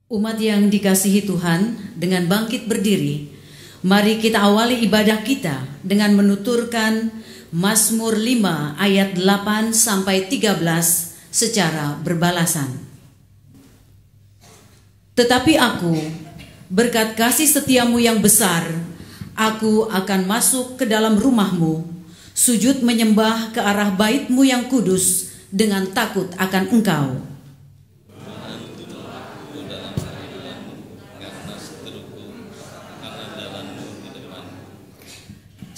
Umat yang dikasihi Tuhan, dengan bangkit berdiri, mari kita awali ibadah kita dengan menuturkan Mazmur 5 ayat 8 sampai 13 secara berbalasan. Tetapi aku, berkat kasih setiamu yang besar, aku akan masuk ke dalam rumahmu, sujud menyembah ke arah bait-Mu yang kudus dengan takut akan Engkau.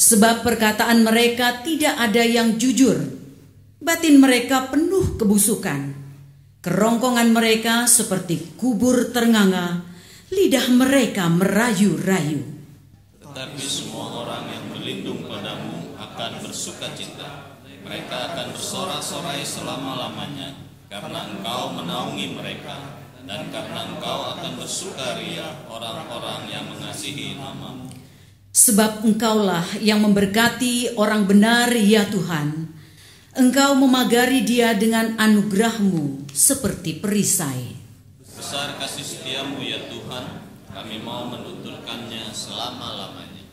Sebab perkataan mereka tidak ada yang jujur, batin mereka penuh kebusukan. Kerongkongan mereka seperti kubur ternganga, lidah mereka merayu-rayu. Tetapi semua orang yang berlindung padamu akan bersuka cita. Mereka akan bersorak-sorai selama-lamanya, karena Engkau menaungi mereka, dan karena Engkau akan bersukaria orang-orang yang mengasihi nama-Mu. Sebab Engkaulah yang memberkati orang benar, ya Tuhan. Engkau memagari dia dengan anugerah-Mu seperti perisai. Besar kasih setiamu ya Tuhan, kami mau menuturkannya selama-lamanya.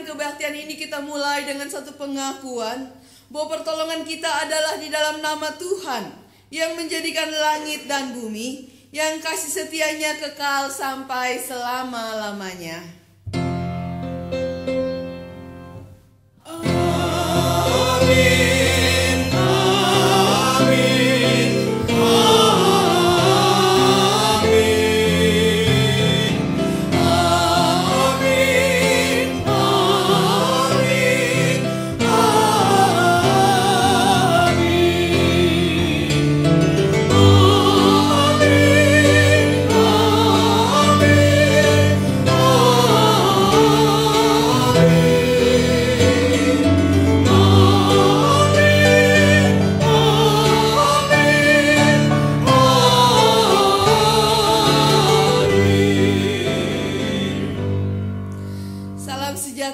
Kebaktian ini kita mulai dengan satu pengakuan bahwa pertolongan kita adalah di dalam nama Tuhan yang menjadikan langit dan bumi, yang kasih setianya kekal sampai selama-lamanya. Amin.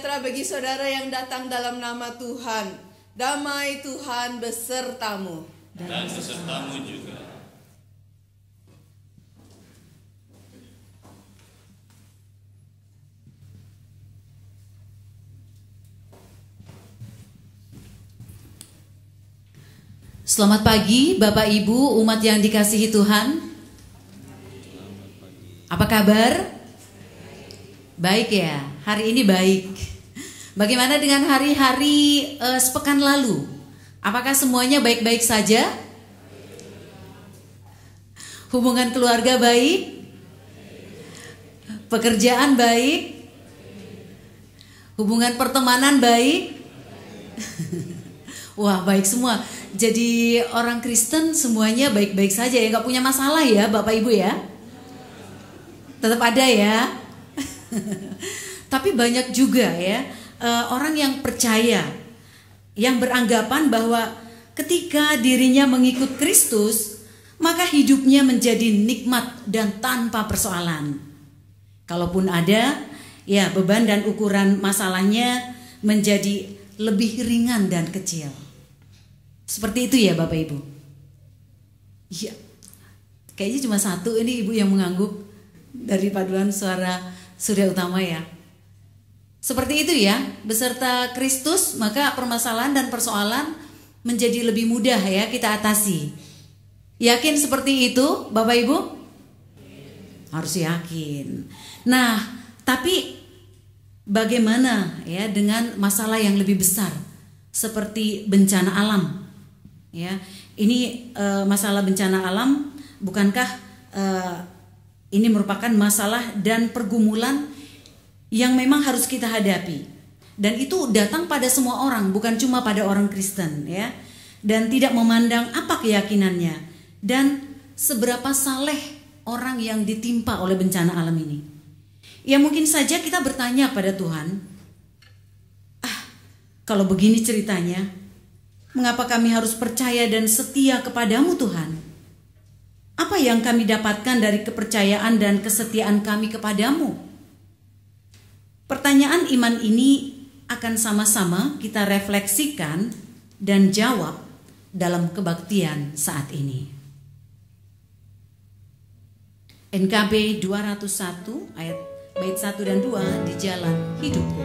sejahtera bagi saudara yang datang dalam nama Tuhan. Damai Tuhan besertamu. Dan besertamu juga. Selamat pagi Bapak Ibu umat yang dikasihi Tuhan. Apa kabar? Baik ya, hari ini baik. Bagaimana dengan hari-hari sepekan lalu? Apakah semuanya baik-baik saja? Hubungan keluarga baik? Pekerjaan baik? Hubungan pertemanan baik? Wah, baik semua. Jadi orang Kristen semuanya baik-baik saja ya, nggak punya masalah ya Bapak Ibu ya? Tetap ada ya. Tapi banyak juga ya orang yang percaya, yang beranggapan bahwa ketika dirinya mengikut Kristus, maka hidupnya menjadi nikmat dan tanpa persoalan. Kalaupun ada, ya beban dan ukuran masalahnya menjadi lebih ringan dan kecil. Seperti itu ya Bapak Ibu. Iya. Kayaknya cuma satu ini ibu yang mengangguk dari paduan suara Surya Utama ya. Seperti itu ya, beserta Kristus maka permasalahan dan persoalan menjadi lebih mudah ya kita atasi. Yakin seperti itu Bapak Ibu? Harus yakin. Nah, tapi bagaimana ya dengan masalah yang lebih besar seperti bencana alam? Ya, ini masalah bencana alam bukankah ini merupakan masalah dan pergumulan yang memang harus kita hadapi, dan itu datang pada semua orang, bukan cuma pada orang Kristen ya, dan tidak memandang apa keyakinannya dan seberapa saleh orang yang ditimpa oleh bencana alam ini. Ya mungkin saja kita bertanya pada Tuhan, kalau begini ceritanya, mengapa kami harus percaya dan setia kepadamu Tuhan? Apa yang kami dapatkan dari kepercayaan dan kesetiaan kami kepadamu? Pertanyaan iman ini akan sama-sama kita refleksikan dan jawab dalam kebaktian saat ini. NKB 201 ayat bait 1 dan 2 di jalan hidupku.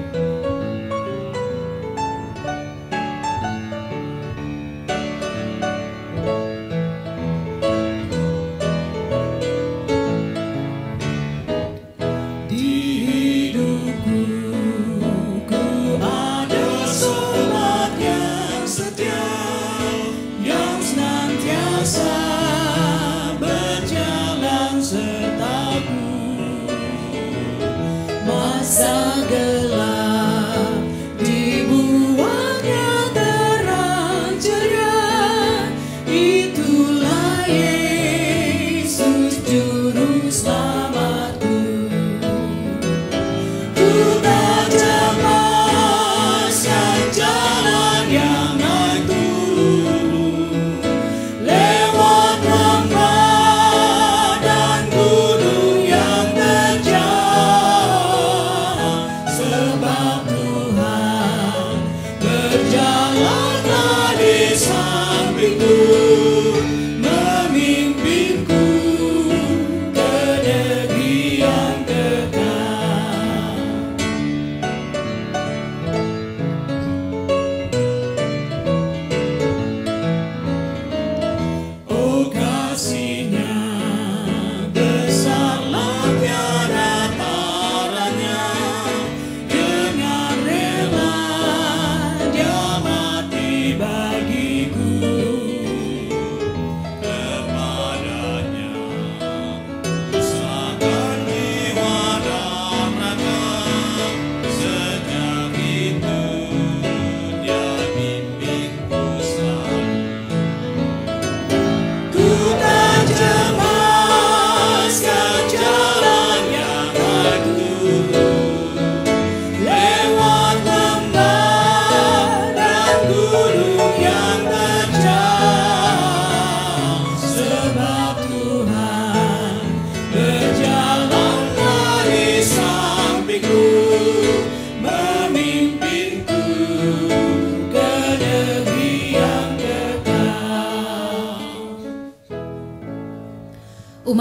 So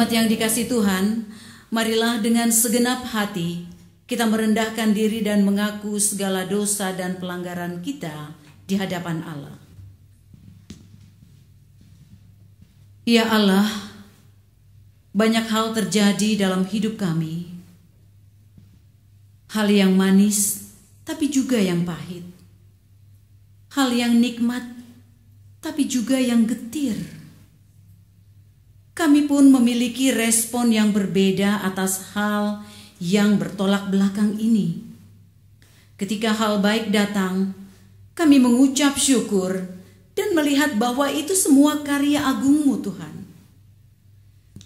Umat yang dikasihi Tuhan, marilah dengan segenap hati kita merendahkan diri dan mengaku segala dosa dan pelanggaran kita di hadapan Allah. Ya Allah, banyak hal terjadi dalam hidup kami. Hal yang manis, tapi juga yang pahit. Hal yang nikmat, tapi juga yang getir. Kami pun memiliki respon yang berbeda atas hal yang bertolak belakang ini. Ketika hal baik datang, kami mengucap syukur dan melihat bahwa itu semua karya agung-Mu, Tuhan.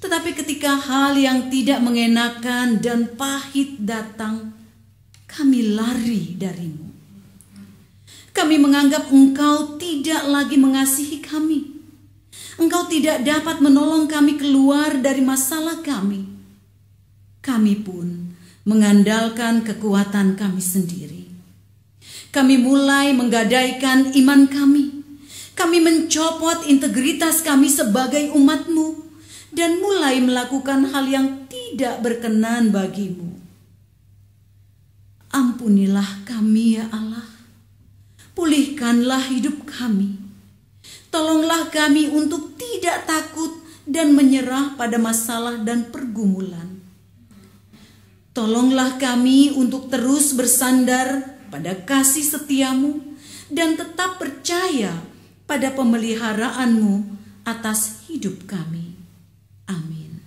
Tetapi ketika hal yang tidak mengenakan dan pahit datang, kami lari dari-Mu. Kami menganggap Engkau tidak lagi mengasihi kami. Engkau tidak dapat menolong kami keluar dari masalah kami. Kami pun mengandalkan kekuatan kami sendiri. Kami mulai menggadaikan iman kami. Kami mencopot integritas kami sebagai umat-Mu dan mulai melakukan hal yang tidak berkenan bagi-Mu. Ampunilah kami, ya Allah. Pulihkanlah hidup kami. Tolonglah kami untuk tidak takut dan menyerah pada masalah dan pergumulan. Tolonglah kami untuk terus bersandar pada kasih setia-Mu dan tetap percaya pada pemeliharaan-Mu atas hidup kami. Amin.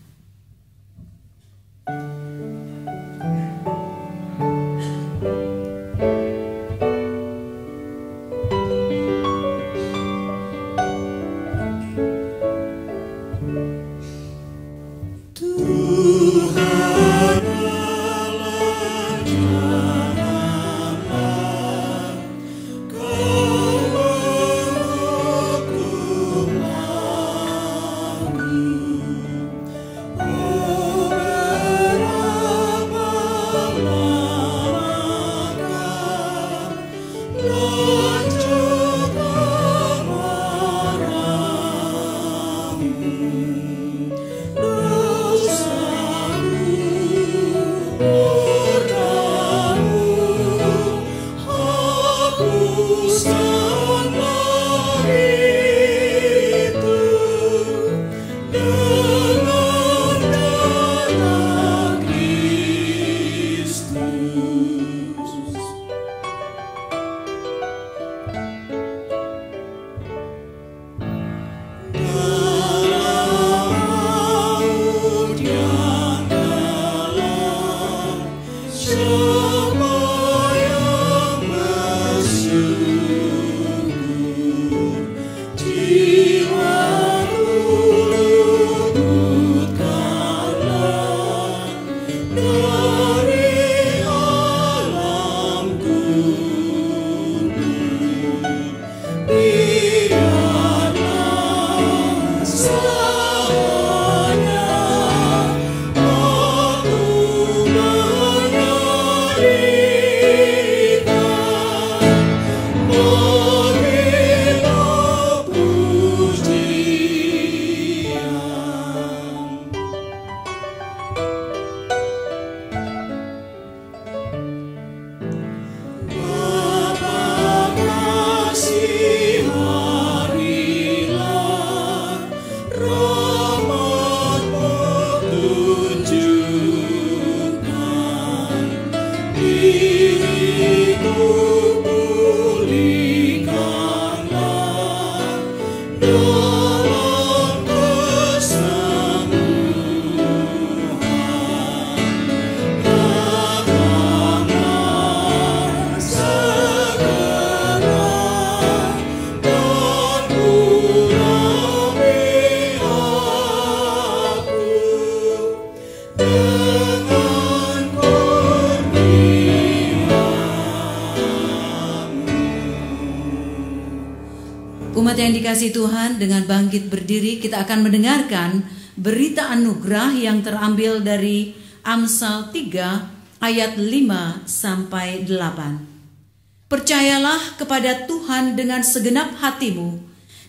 Umat yang dikasihi Tuhan, dengan bangkit berdiri kita akan mendengarkan berita anugerah yang terambil dari Amsal 3 ayat 5 sampai 8. Percayalah kepada Tuhan dengan segenap hatimu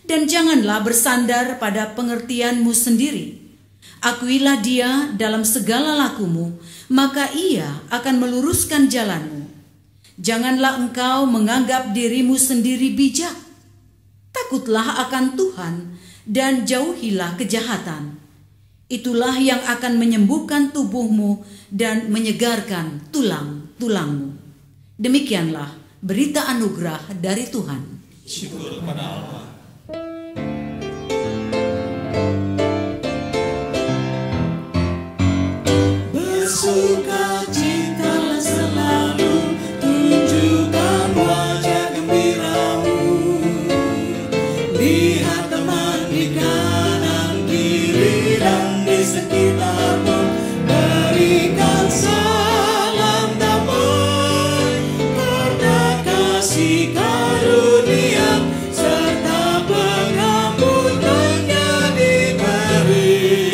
dan janganlah bersandar pada pengertianmu sendiri. Akuilah dia dalam segala lakumu, maka ia akan meluruskan jalanmu. Janganlah engkau menganggap dirimu sendiri bijak. Takutlah akan Tuhan dan jauhilah kejahatan. Itulah yang akan menyembuhkan tubuhmu dan menyegarkan tulang-tulangmu. Demikianlah berita anugerah dari Tuhan. Syukur kepada Allah. Bersukacitalah selalu, tunjukkan wajah gembiramu. Lihat teman di kanan kiri dan di sekitarmu, berikan salam damai karena kasih karunia serta pengampunannya diberi.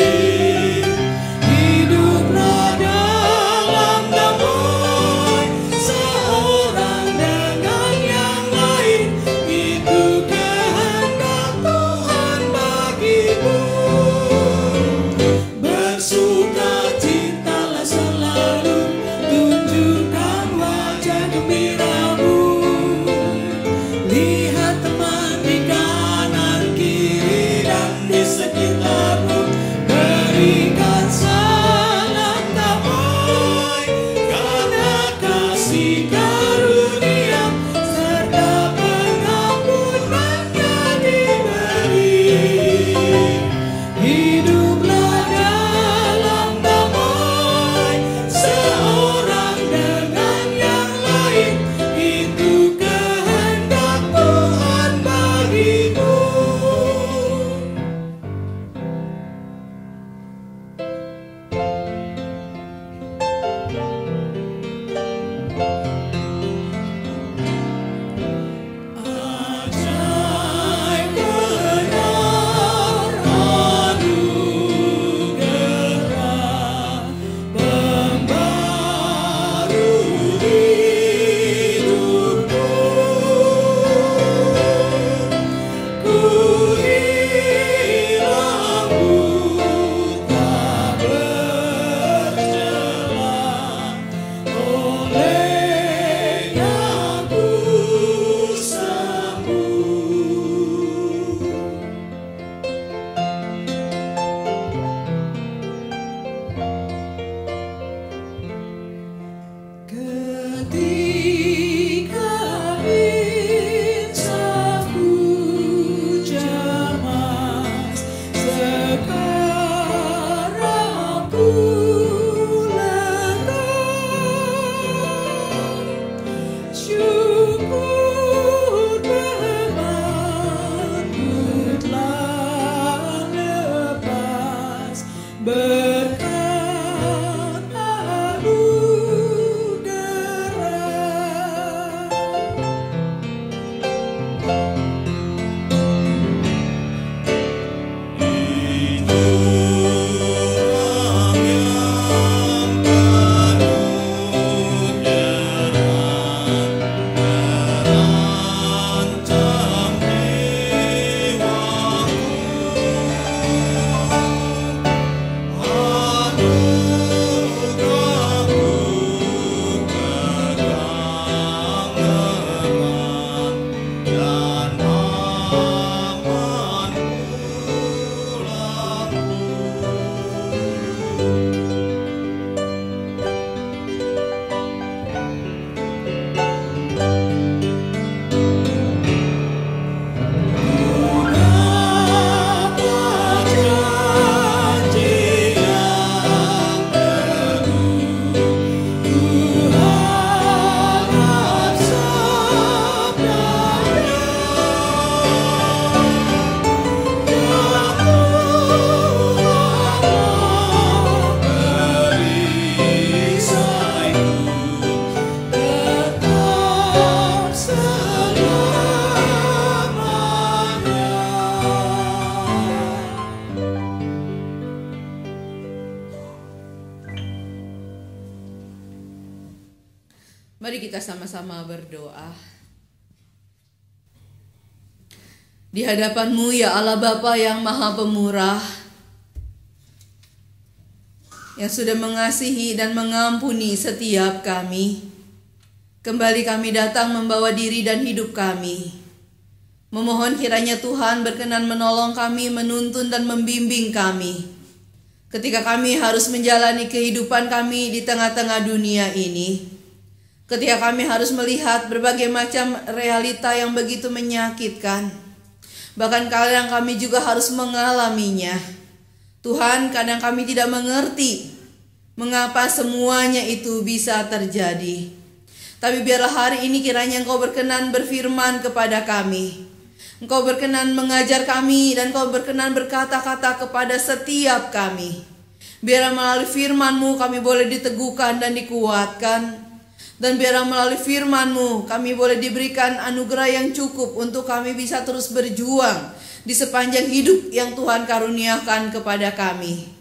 Hiduplah dalam damai seorang dengan yang lain, itu kehendak Tuhan bagimu. Bersukacitalah selalu, tunjukkan wajah gembiramu. Lihat teman di kanan kiri dan di sekitarmu, berikan salam damai karena kasih karunia serta pengampunannya diberi. Hiduplah dalam damai seorang dengan yang lain, itu kehendak Tuhan bagimu. Ajaib benar anugerah pembaru hidupku. Ku hilang buta berjalan, olehnya ku sembuh. Ketika insafku cemas, sekarang ku lega. Syukur bebanku telah lepas, berkat Mari kita sama-sama berdoa. Di hadapan-Mu ya Allah Bapa yang Maha Pemurah, yang sudah mengasihi dan mengampuni setiap kami. Kembali kami datang membawa diri dan hidup kami. Memohon kiranya Tuhan berkenan menolong kami, menuntun dan membimbing kami ketika kami harus menjalani kehidupan kami di tengah-tengah dunia ini. Ketika kami harus melihat berbagai macam realita yang begitu menyakitkan, bahkan kadang kami juga harus mengalaminya. Tuhan, kadang kami tidak mengerti mengapa semuanya itu bisa terjadi. Tapi biarlah hari ini kiranya Engkau berkenan berfirman kepada kami. Engkau berkenan mengajar kami dan Engkau berkenan berkata-kata kepada setiap kami. Biarlah melalui firman-Mu kami boleh diteguhkan dan dikuatkan. Dan biarlah melalui firman-Mu kami boleh diberikan anugerah yang cukup untuk kami bisa terus berjuang di sepanjang hidup yang Tuhan karuniakan kepada kami.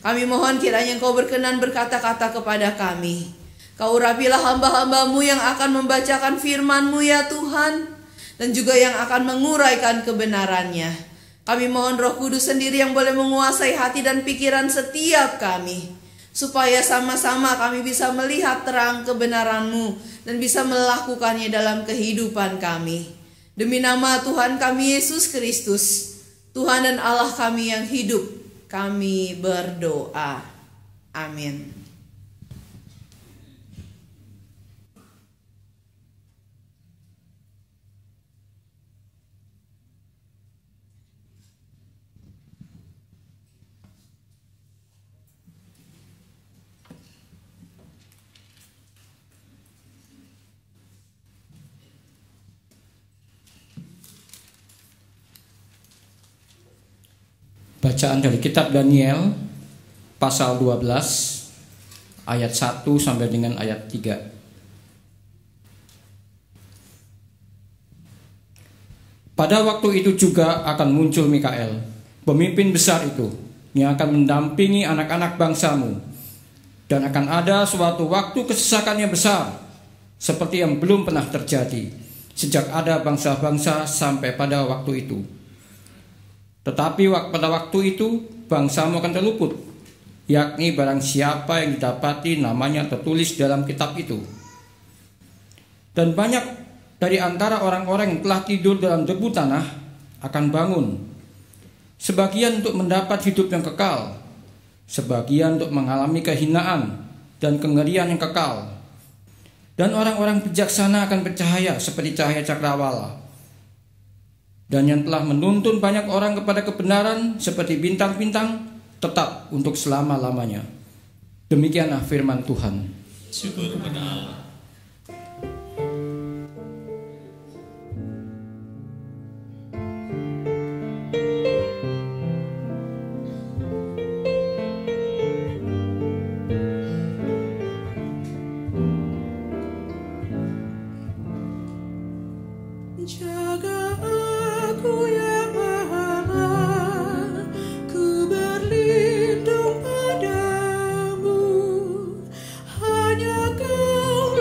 Kami mohon kiranya Engkau berkenan berkata-kata kepada kami. Kau urapilah hamba-hamba-Mu yang akan membacakan firman-Mu ya Tuhan, dan juga yang akan menguraikan kebenarannya. Kami mohon Roh Kudus sendiri yang boleh menguasai hati dan pikiran setiap kami, supaya sama-sama kami bisa melihat terang kebenaran-Mu dan bisa melakukannya dalam kehidupan kami. Demi nama Tuhan kami Yesus Kristus, Tuhan dan Allah kami yang hidup, kami berdoa. Amin. Bacaan dari kitab Daniel pasal 12 ayat 1 sampai dengan ayat 3. Pada waktu itu juga akan muncul Mikael, pemimpin besar itu, yang akan mendampingi anak-anak bangsamu. Dan akan ada suatu waktu kesesakan yang besar, seperti yang belum pernah terjadi sejak ada bangsa-bangsa sampai pada waktu itu. Tetapi pada waktu itu bangsamu akan terluput, yakni barang siapa yang didapati namanya tertulis dalam kitab itu. Dan banyak dari antara orang-orang yang telah tidur dalam debu tanah akan bangun, sebagian untuk mendapat hidup yang kekal, sebagian untuk mengalami kehinaan dan kengerian yang kekal. Dan orang-orang bijaksana akan bercahaya seperti cahaya cakrawala. Dan yang telah menuntun banyak orang kepada kebenaran seperti bintang-bintang tetap untuk selama-lamanya. Demikianlah firman Tuhan. Syukur kepada Allah. Jaga aku ya Allah, ku berlindung padamu, hanya Kau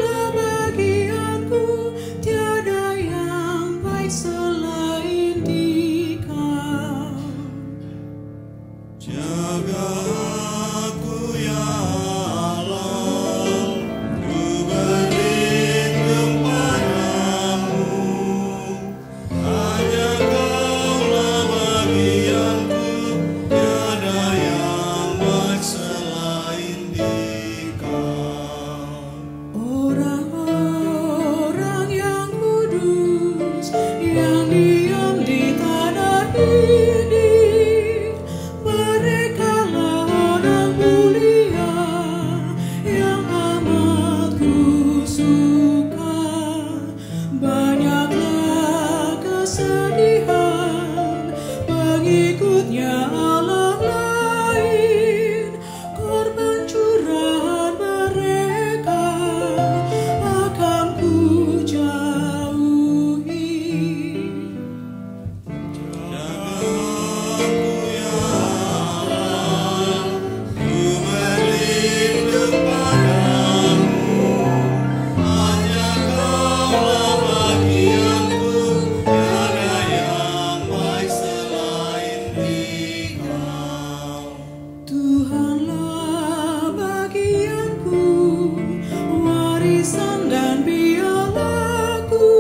warisan dan pialaku,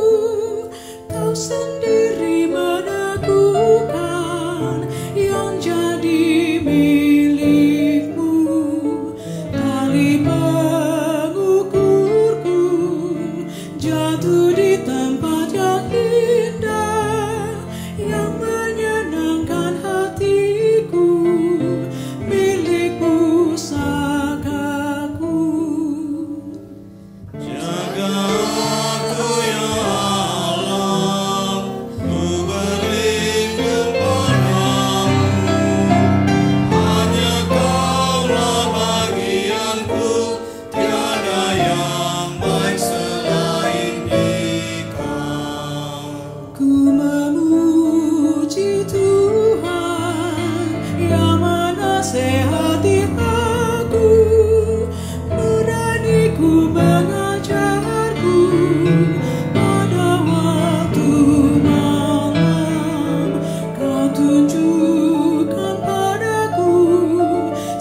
Kau sendiri meneguhkan yang jadi milikmu. Tali pengukurku jatuh di tempat yang indah, yang menyenangkan hatiku, milik pusakaku. Jaga aku ya Allah, ku berlindung padamu. Hanya Kaulah bagianku, tiada yang baik selain Dikau. Ku memuji Tuhan yang menasehati aku, beraniku mengajarku pada waktu malam. Kau tunjukkan padaku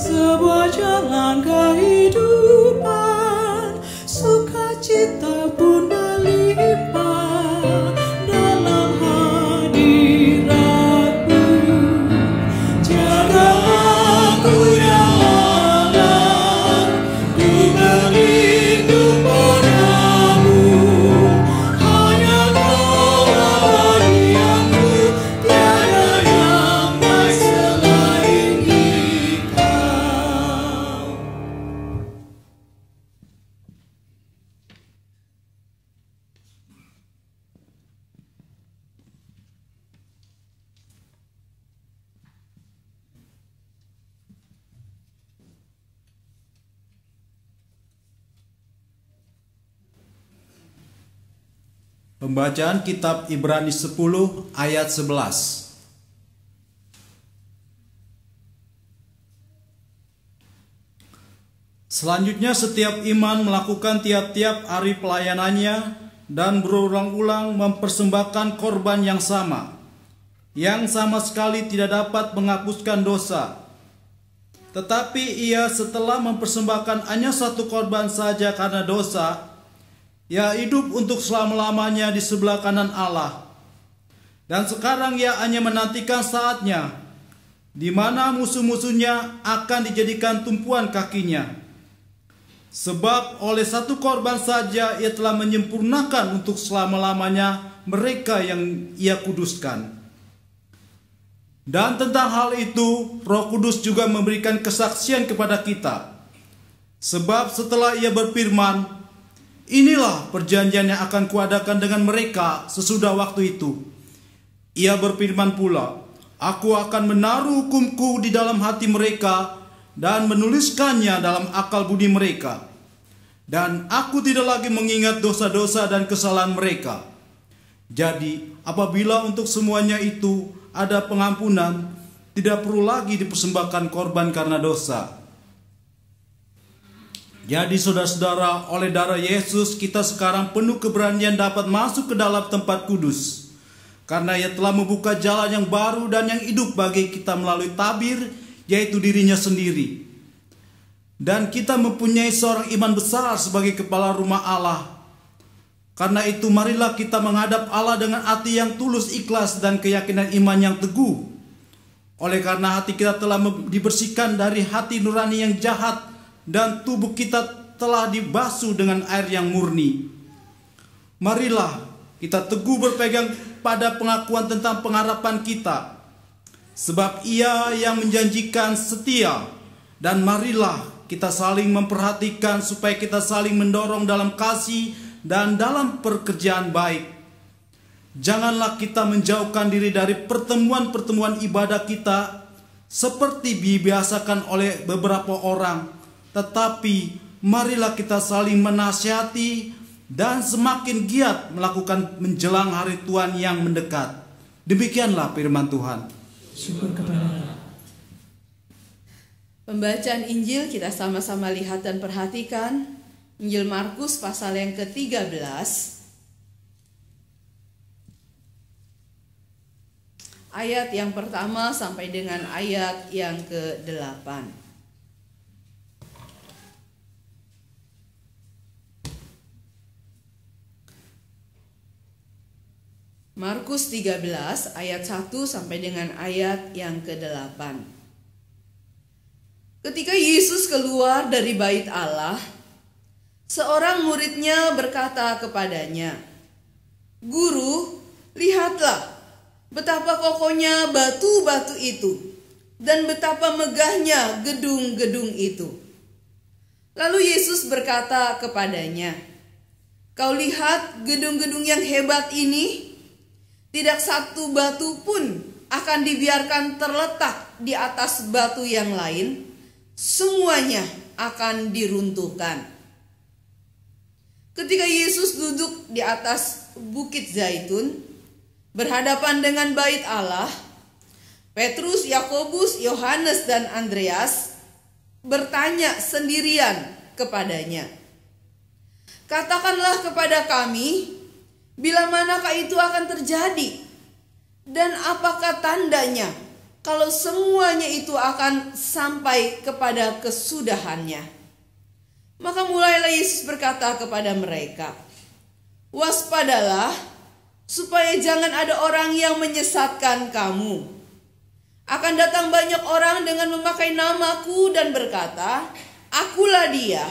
sebuah jalan kehidupan, sukacita pun berlimpah dalam hadirat-Mu. Jaga aku ya Allah, ku berlindung padamu. Hanya Kaulah bagianku, tiada yang baik selain Dikau. Pembacaan kitab Ibrani 10 ayat 11. Selanjutnya setiap iman melakukan tiap-tiap hari pelayanannya dan berulang-ulang mempersembahkan korban yang sama sekali tidak dapat menghapuskan dosa. Tetapi ia setelah mempersembahkan hanya satu korban saja karena dosa, ia hidup untuk selama-lamanya di sebelah kanan Allah. Dan sekarang ia hanya menantikan saatnya di mana musuh-musuhnya akan dijadikan tumpuan kakinya. Sebab oleh satu korban saja ia telah menyempurnakan untuk selama-lamanya mereka yang ia kuduskan. Dan tentang hal itu Roh Kudus juga memberikan kesaksian kepada kita. Sebab setelah ia berfirman, inilah perjanjian yang akan kuadakan dengan mereka sesudah waktu itu. Ia berfirman pula, aku akan menaruh hukumku di dalam hati mereka dan menuliskannya dalam akal budi mereka. Dan aku tidak lagi mengingat dosa-dosa dan kesalahan mereka. Jadi apabila untuk semuanya itu ada pengampunan, tidak perlu lagi dipersembahkan korban karena dosa. Jadi saudara-saudara, oleh darah Yesus kita sekarang penuh keberanian dapat masuk ke dalam tempat kudus. Karena ia telah membuka jalan yang baru dan yang hidup bagi kita melalui tabir, yaitu dirinya sendiri. Dan kita mempunyai seorang iman besar sebagai kepala rumah Allah. Karena itu marilah kita menghadap Allah dengan hati yang tulus, ikhlas, dan keyakinan iman yang teguh. Oleh karena hati kita telah dibersihkan dari hati nurani yang jahat, dan tubuh kita telah dibasuh dengan air yang murni. Marilah kita teguh berpegang pada pengakuan tentang pengharapan kita, sebab Ia yang menjanjikan setia. Dan marilah kita saling memperhatikan supaya kita saling mendorong dalam kasih dan dalam pekerjaan baik. Janganlah kita menjauhkan diri dari pertemuan-pertemuan ibadah kita seperti dibiasakan oleh beberapa orang, tetapi marilah kita saling menasihati dan semakin giat melakukan menjelang hari Tuhan yang mendekat. Demikianlah firman Tuhan. Syukur kepada Allah. Pembacaan Injil kita sama-sama lihat dan perhatikan. Injil Markus pasal yang ke-13 ayat yang pertama sampai dengan ayat yang ke-8. Markus 13 ayat 1 sampai dengan ayat yang ke-8. Ketika Yesus keluar dari bait Allah, seorang muridnya berkata kepadanya, "Guru, lihatlah betapa kokohnya batu-batu itu dan betapa megahnya gedung-gedung itu." Lalu Yesus berkata kepadanya, "Kau lihat gedung-gedung yang hebat ini? Tidak satu batu pun akan dibiarkan terletak di atas batu yang lain. Semuanya akan diruntuhkan." Ketika Yesus duduk di atas Bukit Zaitun, berhadapan dengan bait Allah, Petrus, Yakobus, Yohanes, dan Andreas bertanya sendirian kepadanya, "Katakanlah kepada kami, bila manakah itu akan terjadi? Dan apakah tandanya kalau semuanya itu akan sampai kepada kesudahannya?" Maka mulailah Yesus berkata kepada mereka, "Waspadalah, supaya jangan ada orang yang menyesatkan kamu. Akan datang banyak orang dengan memakai namaku dan berkata, 'Akulah dia,'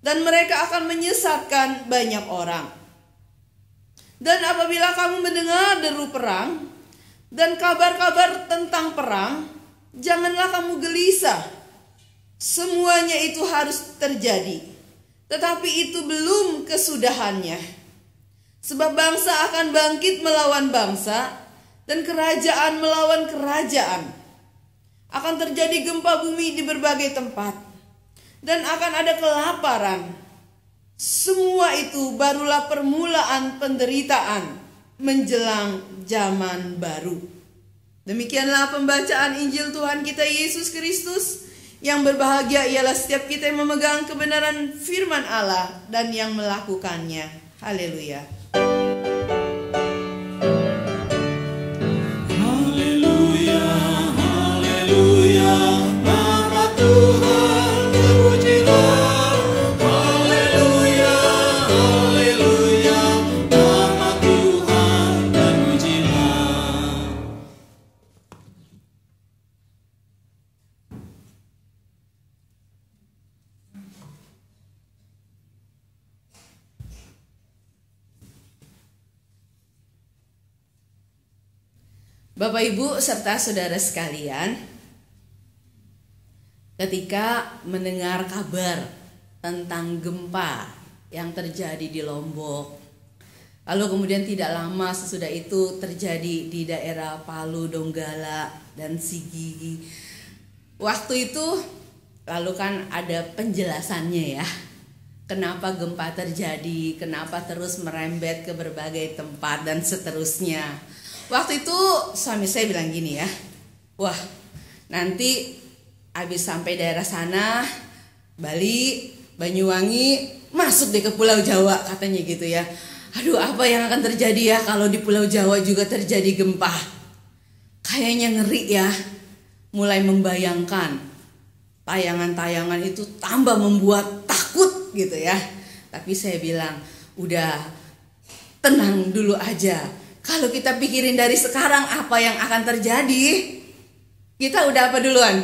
dan mereka akan menyesatkan banyak orang. Dan apabila kamu mendengar deru perang dan kabar-kabar tentang perang, janganlah kamu gelisah. Semuanya itu harus terjadi, tetapi itu belum kesudahannya. Sebab bangsa akan bangkit melawan bangsa, dan kerajaan melawan kerajaan. Akan terjadi gempa bumi di berbagai tempat, dan akan ada kelaparan. Semua itu barulah permulaan penderitaan menjelang zaman baru." Demikianlah pembacaan Injil Tuhan kita Yesus Kristus. Yang berbahagia ialah setiap kita yang memegang kebenaran firman Allah dan yang melakukannya. Haleluya. Haleluya, haleluya, nama Tuhan terpujilah. Haleluya, haleluya, nama Tuhan terpujilah. Bapak, Ibu, serta saudara sekalian, ketika mendengar kabar tentang gempa yang terjadi di Lombok, lalu kemudian tidak lama sesudah itu terjadi di daerah Palu, Donggala, dan Sigi. Waktu itu lalu kan ada penjelasannya ya, kenapa gempa terjadi, kenapa terus merembet ke berbagai tempat dan seterusnya. Waktu itu suami saya bilang gini ya, "Wah, nanti habis sampai daerah sana, Bali, Banyuwangi, masuk deh ke Pulau Jawa," katanya gitu ya. Aduh, apa yang akan terjadi ya kalau di Pulau Jawa juga terjadi gempa? Kayaknya ngeri ya. Mulai membayangkan tayangan-tayangan itu tambah membuat takut gitu ya. Tapi saya bilang, udah tenang dulu aja. Kalau kita pikirin dari sekarang apa yang akan terjadi, kita udah apa duluan?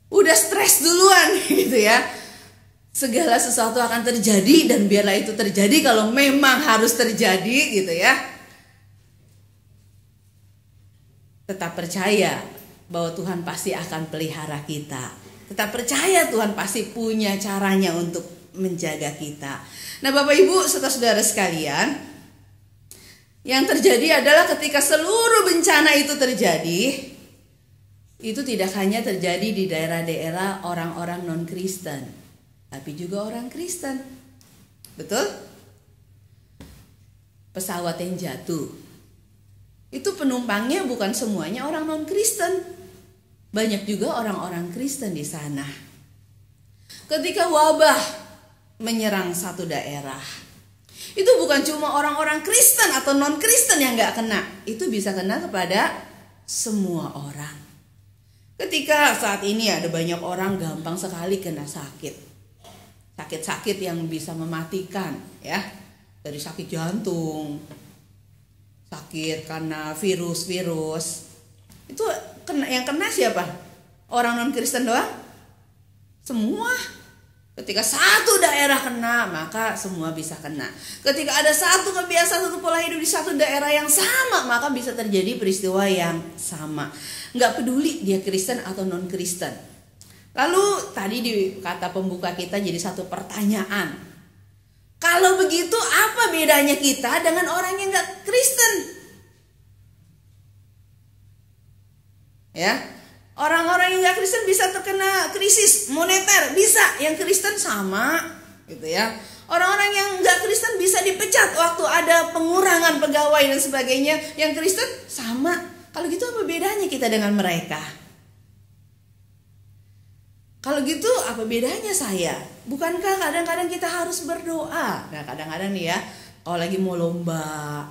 Udah stres duluan gitu ya. Segala sesuatu akan terjadi dan biarlah itu terjadi kalau memang harus terjadi gitu ya. Tetap percaya bahwa Tuhan pasti akan pelihara kita. Tetap percaya Tuhan pasti punya caranya untuk menjaga kita. Nah, Bapak Ibu serta saudara sekalian, yang terjadi adalah ketika seluruh bencana itu terjadi, itu tidak hanya terjadi di daerah-daerah orang-orang non-Kristen, tapi juga orang Kristen. Betul? Pesawat yang jatuh, itu penumpangnya bukan semuanya orang non-Kristen. Banyak juga orang-orang Kristen di sana. Ketika wabah menyerang satu daerah, itu bukan cuma orang-orang Kristen atau non-Kristen yang gak kena. Itu bisa kena kepada semua orang. Ketika saat ini ada banyak orang gampang sekali kena sakit. Sakit-sakit yang bisa mematikan ya. Dari sakit jantung, sakit karena virus. Itu yang kena siapa? Orang non-Kristen doang? Semua. Ketika satu daerah kena, maka semua bisa kena. Ketika ada satu kebiasaan, satu pola hidup di satu daerah yang sama, maka bisa terjadi peristiwa yang sama. Nggak peduli dia Kristen atau non-Kristen. Lalu tadi di kata pembuka kita jadi satu pertanyaan. Kalau begitu apa bedanya kita dengan orang yang nggak Kristen? Ya, orang-orang yang nggak Kristen bisa terkena krisis moneter, bisa. Yang Kristen sama, gitu ya. Orang-orang yang nggak Kristen bisa dipecat waktu ada pengurangan pegawai dan sebagainya. Yang Kristen sama. Kalau gitu apa bedanya kita dengan mereka? Kalau gitu apa bedanya saya? Bukankah kadang-kadang kita harus berdoa? Nah kadang-kadang nih ya, kalau lagi mau lomba,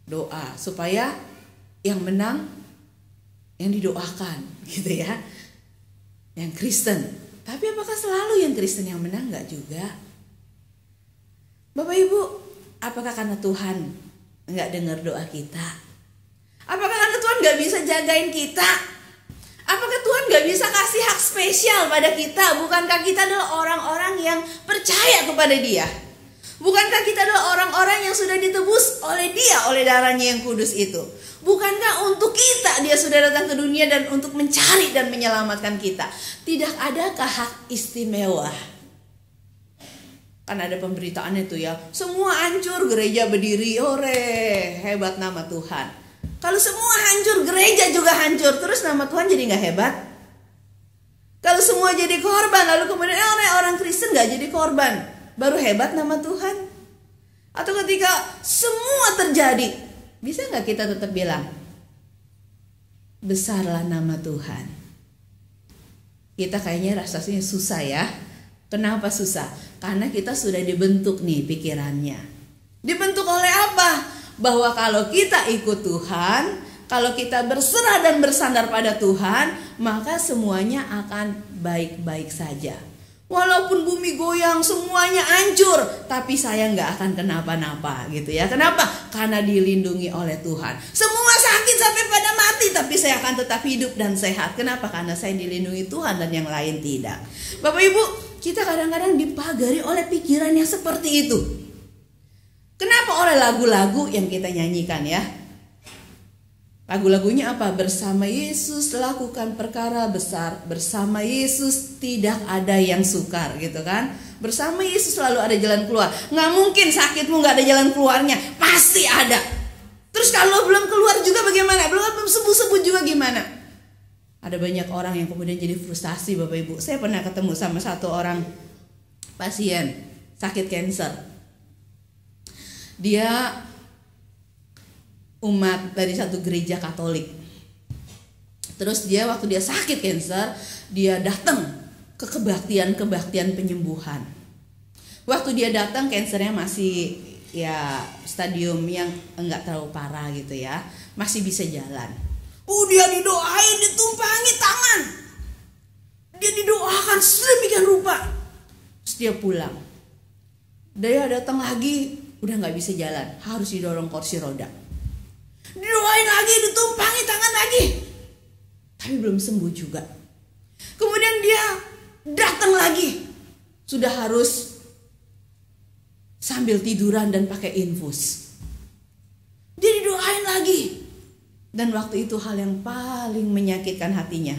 doa supaya yang menang yang didoakan gitu ya, yang Kristen. Tapi apakah selalu yang Kristen yang menang? Enggak juga. Bapak Ibu, apakah karena Tuhan enggak dengar doa kita? Apakah karena Tuhan enggak bisa jagain kita? Apakah Tuhan gak bisa kasih hak spesial pada kita? Bukankah kita adalah orang-orang yang percaya kepada Dia? Bukankah kita adalah orang-orang yang sudah ditebus oleh Dia, oleh darahnya yang kudus itu? Bukankah untuk kita Dia sudah datang ke dunia dan untuk mencari dan menyelamatkan kita? Tidak adakah hak istimewa? Kan ada pemberitaan itu ya, semua hancur, gereja berdiri, hore, hebat nama Tuhan. Kalau semua hancur, gereja juga hancur, terus nama Tuhan jadi gak hebat? Kalau semua jadi korban, lalu kemudian orang Kristen gak jadi korban, baru hebat nama Tuhan? Atau ketika semua terjadi, bisa gak kita tetap bilang, besarlah nama Tuhan? Kita kayaknya rasanya susah ya. Kenapa susah? Karena kita sudah dibentuk nih pikirannya. Dibentuk oleh apa? Bahwa kalau kita ikut Tuhan, kalau kita berserah dan bersandar pada Tuhan, maka semuanya akan baik-baik saja. Walaupun bumi goyang, semuanya hancur, tapi saya nggak akan kenapa-napa gitu ya. Kenapa? Karena dilindungi oleh Tuhan. Semua sakit sampai pada mati, tapi saya akan tetap hidup dan sehat. Kenapa? Karena saya dilindungi Tuhan dan yang lain tidak. Bapak Ibu, kita kadang-kadang dipagari oleh pikiran yang seperti itu. Kenapa? Oleh lagu-lagu yang kita nyanyikan ya. Lagu-lagunya apa? Bersama Yesus lakukan perkara besar. Bersama Yesus tidak ada yang sukar gitu kan. Bersama Yesus selalu ada jalan keluar. Nggak mungkin sakitmu nggak ada jalan keluarnya. Pasti ada. Terus kalau belum keluar juga bagaimana? Belum sembuh-sembuh juga gimana? Ada banyak orang yang kemudian jadi frustasi Bapak Ibu. Saya pernah ketemu sama satu orang pasien sakit kanker. Dia umat dari satu gereja Katolik. Terus dia waktu dia sakit kanker, dia datang ke kebaktian penyembuhan. Waktu dia datang kankernya masih ya stadium yang enggak terlalu parah gitu ya, masih bisa jalan. Dia didoain, ditumpangi tangan, dia didoakan sedemikian rupa. Terus dia pulang. Dia datang lagi, udah nggak bisa jalan, harus didorong kursi roda. Didoain lagi, ditumpangi tangan lagi, tapi belum sembuh juga. Kemudian dia datang lagi, sudah harus sambil tiduran dan pakai infus. Dia didoain lagi, dan waktu itu hal yang paling menyakitkan hatinya.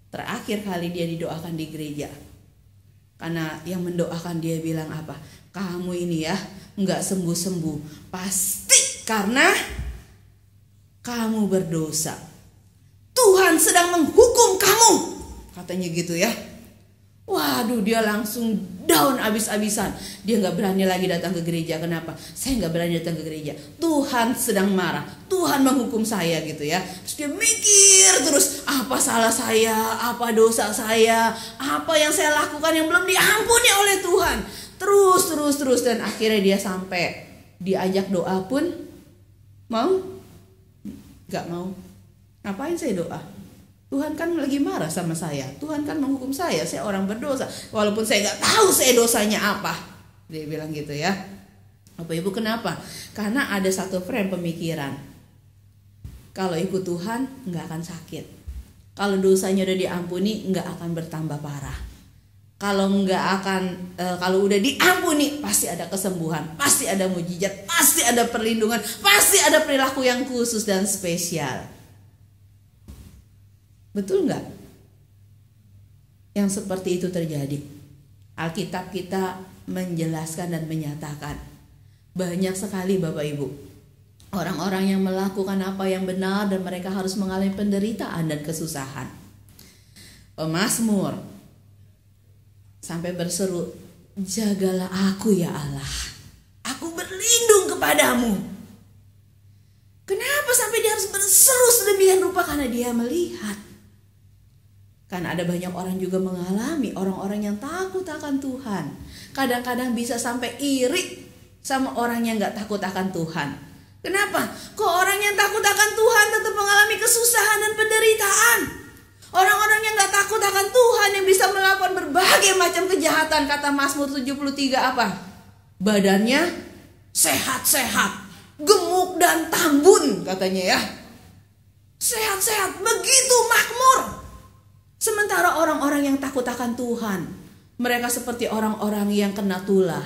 Terakhir kali dia didoakan di gereja, karena yang mendoakan dia bilang apa? Kamu ini ya nggak sembuh-sembuh, pasti karena kamu berdosa. Tuhan sedang menghukum kamu, katanya gitu ya. Waduh, dia langsung down abis-abisan. Dia nggak berani lagi datang ke gereja. Kenapa? Saya nggak berani datang ke gereja. Tuhan sedang marah. Tuhan menghukum saya gitu ya. Terus dia mikir terus, apa salah saya, apa dosa saya, apa yang saya lakukan yang belum diampuni oleh Tuhan. Terus dan akhirnya dia sampai diajak doa pun mau? Gak mau. Ngapain saya doa? Tuhan kan lagi marah sama saya. Tuhan kan menghukum saya orang berdosa. Walaupun saya gak tahu saya dosanya apa. Dia bilang gitu ya. Bapak Ibu, kenapa? Karena ada satu frame pemikiran. Kalau ikut Tuhan nggak akan sakit. Kalau dosanya udah diampuni nggak akan bertambah parah. Kalau udah diampuni pasti ada kesembuhan, pasti ada mujizat, pasti ada perlindungan, pasti ada perilaku yang khusus dan spesial. Betul nggak? Yang seperti itu terjadi. Alkitab kita menjelaskan dan menyatakan banyak sekali Bapak Ibu orang-orang yang melakukan apa yang benar dan mereka harus mengalami penderitaan dan kesusahan. Pemazmur sampai berseru, jagalah aku ya Allah, aku berlindung kepadamu. Kenapa sampai dia harus berseru sedemikian rupa? Karena dia melihat. Karena ada banyak orang juga mengalami, orang-orang yang takut akan Tuhan kadang-kadang bisa sampai iri sama orang yang gak takut akan Tuhan. Kenapa? Kok orang yang takut akan Tuhan tetap mengalami kesusahan dan penderitaan? Orang-orang yang gak takut akan Tuhan yang bisa melakukan berbagai macam kejahatan, kata Mazmur 73 apa? Badannya sehat-sehat, gemuk dan tambun katanya ya. Sehat-sehat, begitu makmur. Sementara orang-orang yang takut akan Tuhan, mereka seperti orang-orang yang kena tulah.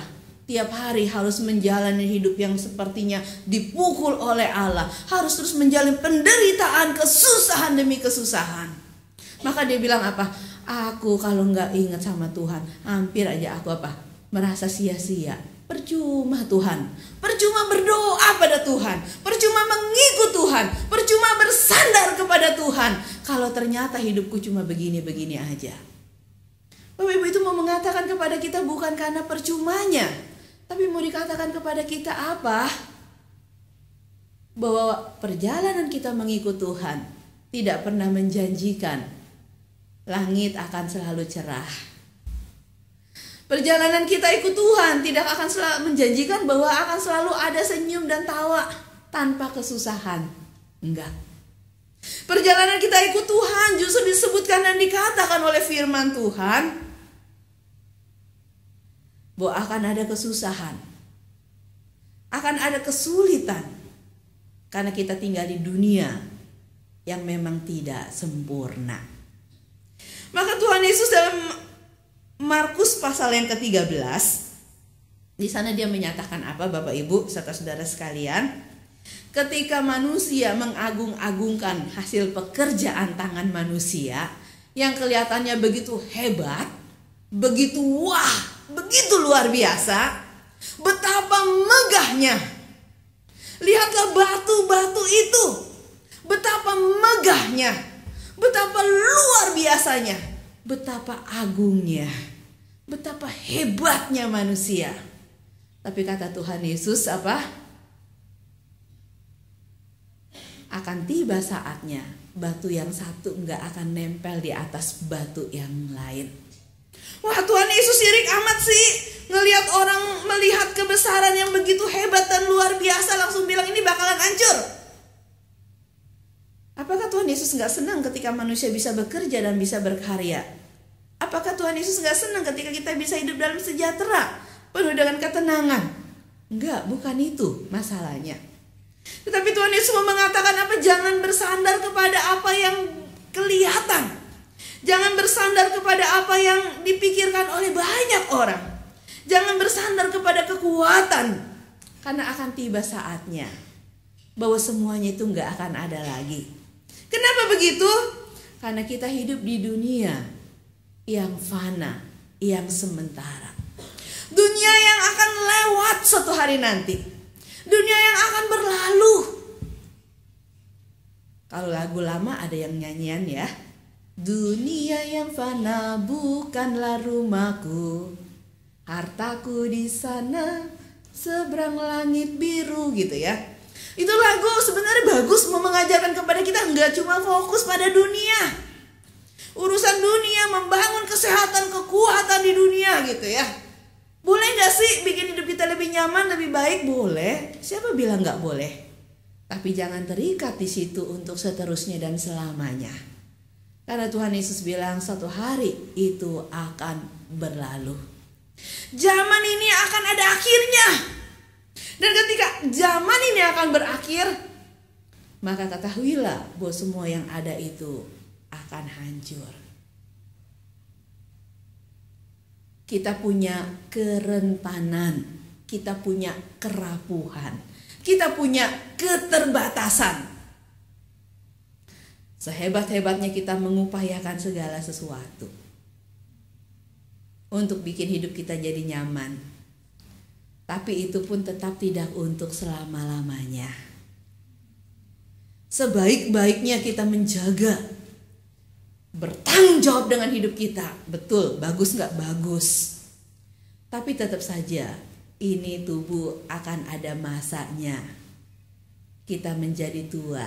Tiap hari harus menjalani hidup yang sepertinya dipukul oleh Allah. Harus terus menjalani penderitaan, kesusahan demi kesusahan. Maka dia bilang apa? Aku kalau nggak ingat sama Tuhan, hampir aja aku merasa sia-sia. Percuma Tuhan, percuma berdoa pada Tuhan, percuma mengikut Tuhan, percuma bersandar kepada Tuhan, kalau ternyata hidupku cuma begini-begini aja. Bapak Ibu, itu mau mengatakan kepada kita bukan karena percumanya, tapi mau dikatakan kepada kita apa? Bahwa perjalanan kita mengikut Tuhan tidak pernah menjanjikan langit akan selalu cerah. Perjalanan kita ikut Tuhan tidak akan selalu menjanjikan bahwa akan selalu ada senyum dan tawa tanpa kesusahan. Enggak. Perjalanan kita ikut Tuhan justru disebutkan dan dikatakan oleh firman Tuhan bahwa akan ada kesusahan, akan ada kesulitan, karena kita tinggal di dunia yang memang tidak sempurna. Maka Tuhan Yesus dalam Markus pasal yang ke-13, di sana dia menyatakan apa Bapak Ibu serta saudara sekalian? Ketika manusia mengagung-agungkan hasil pekerjaan tangan manusia yang kelihatannya begitu hebat, begitu wah, begitu luar biasa, betapa megahnya. Lihatlah batu-batu itu, betapa megahnya, betapa luar biasanya, betapa agungnya, betapa hebatnya manusia. Tapi kata Tuhan Yesus apa? Akan tiba saatnya batu yang satu enggak akan nempel di atas batu yang lain. Wah, Tuhan Yesus sirik amat sih ngelihat orang melihat kebesaran yang begitu hebat dan luar biasa langsung bilang ini bakalan hancur. Apakah Tuhan Yesus enggak senang ketika manusia bisa bekerja dan bisa berkarya? Apakah Tuhan Yesus enggak senang ketika kita bisa hidup dalam sejahtera, penuh dengan ketenangan? Enggak, bukan itu masalahnya. Tetapi Tuhan Yesus mau mengatakan apa? Jangan bersandar kepada apa yang kelihatan. Jangan bersandar kepada apa yang dipikirkan oleh banyak orang. Jangan bersandar kepada kekuatan. Karena akan tiba saatnya bahwa semuanya itu enggak akan ada lagi. Kenapa begitu? Karena kita hidup di dunia yang fana, yang sementara. Dunia yang akan lewat suatu hari nanti. Dunia yang akan berlalu. Kalau lagu lama ada yang nyanyian ya. Dunia yang fana bukanlah rumahku. Hartaku di sana seberang langit biru gitu ya. Itu lagu sebenarnya bagus mau mengajarkan kepada kita enggak cuma fokus pada dunia. Urusan dunia, membangun kesehatan, kekuatan di dunia gitu ya. Boleh gak sih bikin hidup kita lebih nyaman, lebih baik? Boleh. Siapa bilang gak boleh? Tapi jangan terikat di situ untuk seterusnya dan selamanya. Karena Tuhan Yesus bilang suatu hari itu akan berlalu. Zaman ini akan ada akhirnya. Dan ketika zaman ini akan berakhir, maka ketahuilah bahwa semua yang ada itu akan hancur. Kita punya kerentanan, kita punya kerapuhan, kita punya keterbatasan. Sehebat-hebatnya kita mengupayakan segala sesuatu untuk bikin hidup kita jadi nyaman, tapi itu pun tetap tidak untuk selama-lamanya. Sebaik-baiknya kita menjaga, bertanggung jawab dengan hidup kita. Betul, bagus gak? Bagus. Tapi tetap saja ini tubuh akan ada masanya. Kita menjadi tua,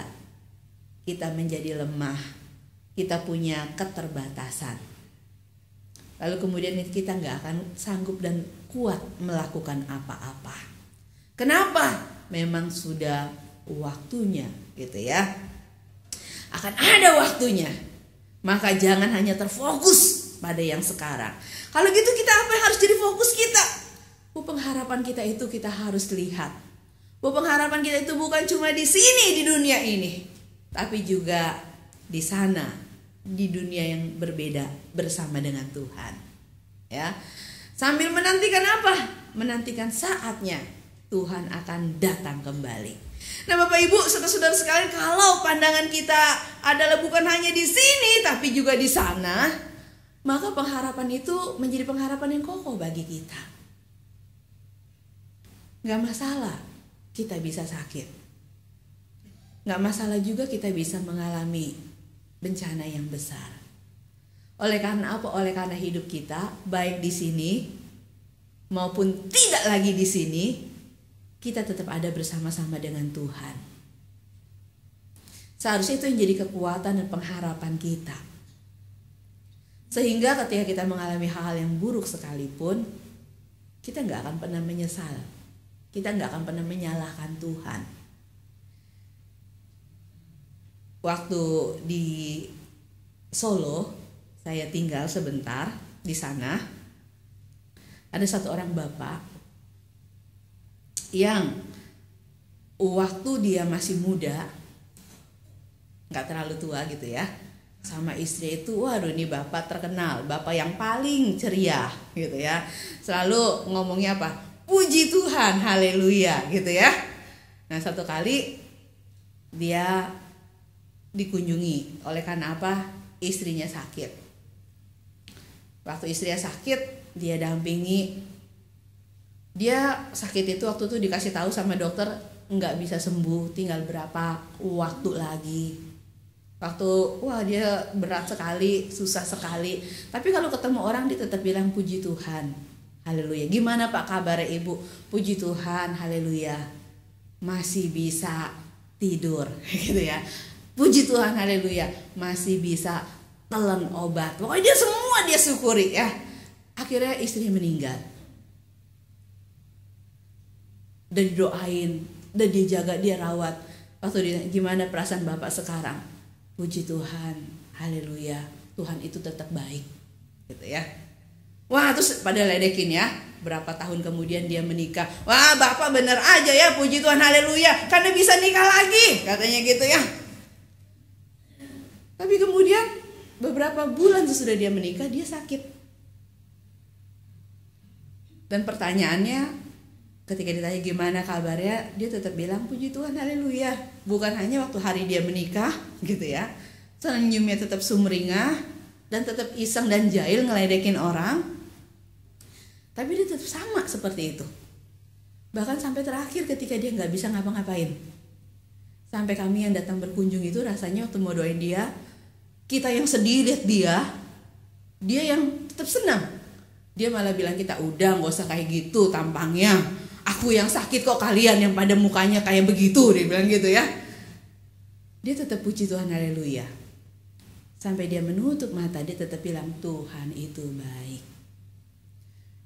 kita menjadi lemah, kita punya keterbatasan. Lalu kemudian kita gak akan sanggup dan kuat melakukan apa-apa. Kenapa? Memang sudah waktunya gitu ya. Akan ada waktunya. Maka jangan hanya terfokus pada yang sekarang. Kalau gitu kita apa yang harus jadi fokus kita? Pengharapan kita itu kita harus lihat. Pengharapan kita itu bukan cuma di sini di dunia ini, tapi juga di sana, di dunia yang berbeda bersama dengan Tuhan. Ya. Sambil menantikan apa? Menantikan saatnya Tuhan akan datang kembali. Nah Bapak Ibu, saudara-saudara sekalian, kalau pandangan kita adalah bukan hanya di sini tapi juga di sana, maka pengharapan itu menjadi pengharapan yang kokoh bagi kita. Gak masalah kita bisa sakit, gak masalah juga kita bisa mengalami bencana yang besar. Oleh karena apa? Oleh karena hidup kita baik di sini maupun tidak lagi di sini, kita tetap ada bersama-sama dengan Tuhan. Seharusnya itu yang jadi kekuatan dan pengharapan kita. Sehingga ketika kita mengalami hal-hal yang buruk sekalipun, kita gak akan pernah menyesal. Kita gak akan pernah menyalahkan Tuhan. Waktu di Solo, saya tinggal sebentar di sana. Ada satu orang bapak yang waktu dia masih muda, gak terlalu tua gitu ya, sama istri itu, waduh ini bapak terkenal, bapak yang paling ceria gitu ya. Selalu ngomongnya apa? Puji Tuhan, haleluya gitu ya. Nah satu kali dia dikunjungi, oleh karena apa? Istrinya sakit. Waktu istrinya sakit, dia dampingi. Dia sakit itu waktu itu dikasih tahu sama dokter nggak bisa sembuh, tinggal berapa waktu lagi. Waktu wah dia berat sekali, susah sekali. Tapi kalau ketemu orang dia tetap bilang puji Tuhan, haleluya. Gimana Pak kabarnya Ibu? Puji Tuhan, haleluya. Masih bisa tidur, gitu ya. Puji Tuhan, haleluya. Masih bisa telan obat. Pokoknya dia semua dia syukuri ya. Akhirnya istrinya meninggal. Dan didoain, dan dia jaga, dia rawat. Waktu dia, gimana perasaan Bapak sekarang? Puji Tuhan, haleluya. Tuhan itu tetap baik, gitu ya. Wah, terus pada ledekin ya. Berapa tahun kemudian dia menikah. Wah, Bapak bener aja ya, puji Tuhan, haleluya. Karena bisa nikah lagi, katanya gitu ya. Tapi kemudian beberapa bulan sesudah dia menikah, dia sakit. Dan pertanyaannya, ketika ditanya gimana kabarnya, dia tetap bilang puji Tuhan, haleluya. Bukan hanya waktu hari dia menikah gitu ya, senyumnya tetap sumringah dan tetap iseng dan jahil ngeledekin orang, tapi dia tetap sama seperti itu. Bahkan sampai terakhir ketika dia gak bisa ngapa-ngapain, sampai kami yang datang berkunjung itu rasanya waktu mau doain dia, kita yang sedih lihat dia yang tetap senang. Dia malah bilang kita udah gak usah kayak gitu tampangnya, aku yang sakit kok, kalian yang pada mukanya kayak begitu, dia bilang gitu ya. Dia tetap puji Tuhan, haleluya. Sampai dia menutup mata, dia tetap bilang Tuhan itu baik.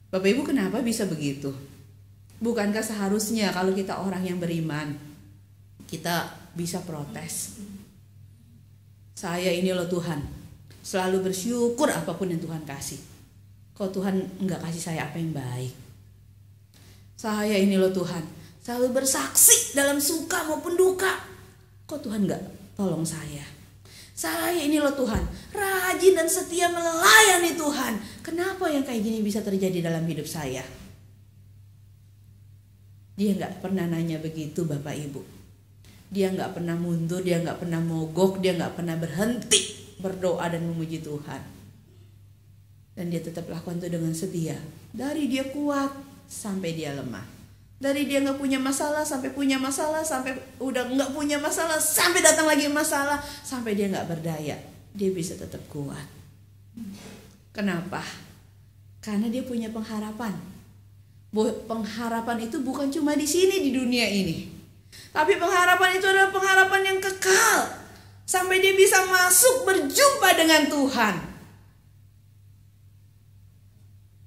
Bapak Ibu, kenapa bisa begitu? Bukankah seharusnya kalau kita orang yang beriman, kita bisa protes? Saya ini loh Tuhan, selalu bersyukur apapun yang Tuhan kasih. Kok Tuhan enggak kasih saya apa yang baik? Saya ini loh Tuhan, selalu bersaksi dalam suka maupun duka. Kok Tuhan gak tolong saya? Saya ini loh Tuhan, rajin dan setia melayani Tuhan. Kenapa yang kayak gini bisa terjadi dalam hidup saya? Dia gak pernah nanya begitu Bapak Ibu. Dia gak pernah mundur, dia gak pernah mogok, dia gak pernah berhenti berdoa dan memuji Tuhan. Dan dia tetap lakukan itu dengan setia. Dari dia kuat sampai dia lemah. Dari dia gak punya masalah sampai punya masalah, sampai udah gak punya masalah, sampai datang lagi masalah, sampai dia gak berdaya. Dia bisa tetap kuat. Kenapa? Karena dia punya pengharapan. Pengharapan itu bukan cuma di sini di dunia ini, tapi pengharapan itu adalah pengharapan yang kekal. Sampai dia bisa masuk berjumpa dengan Tuhan.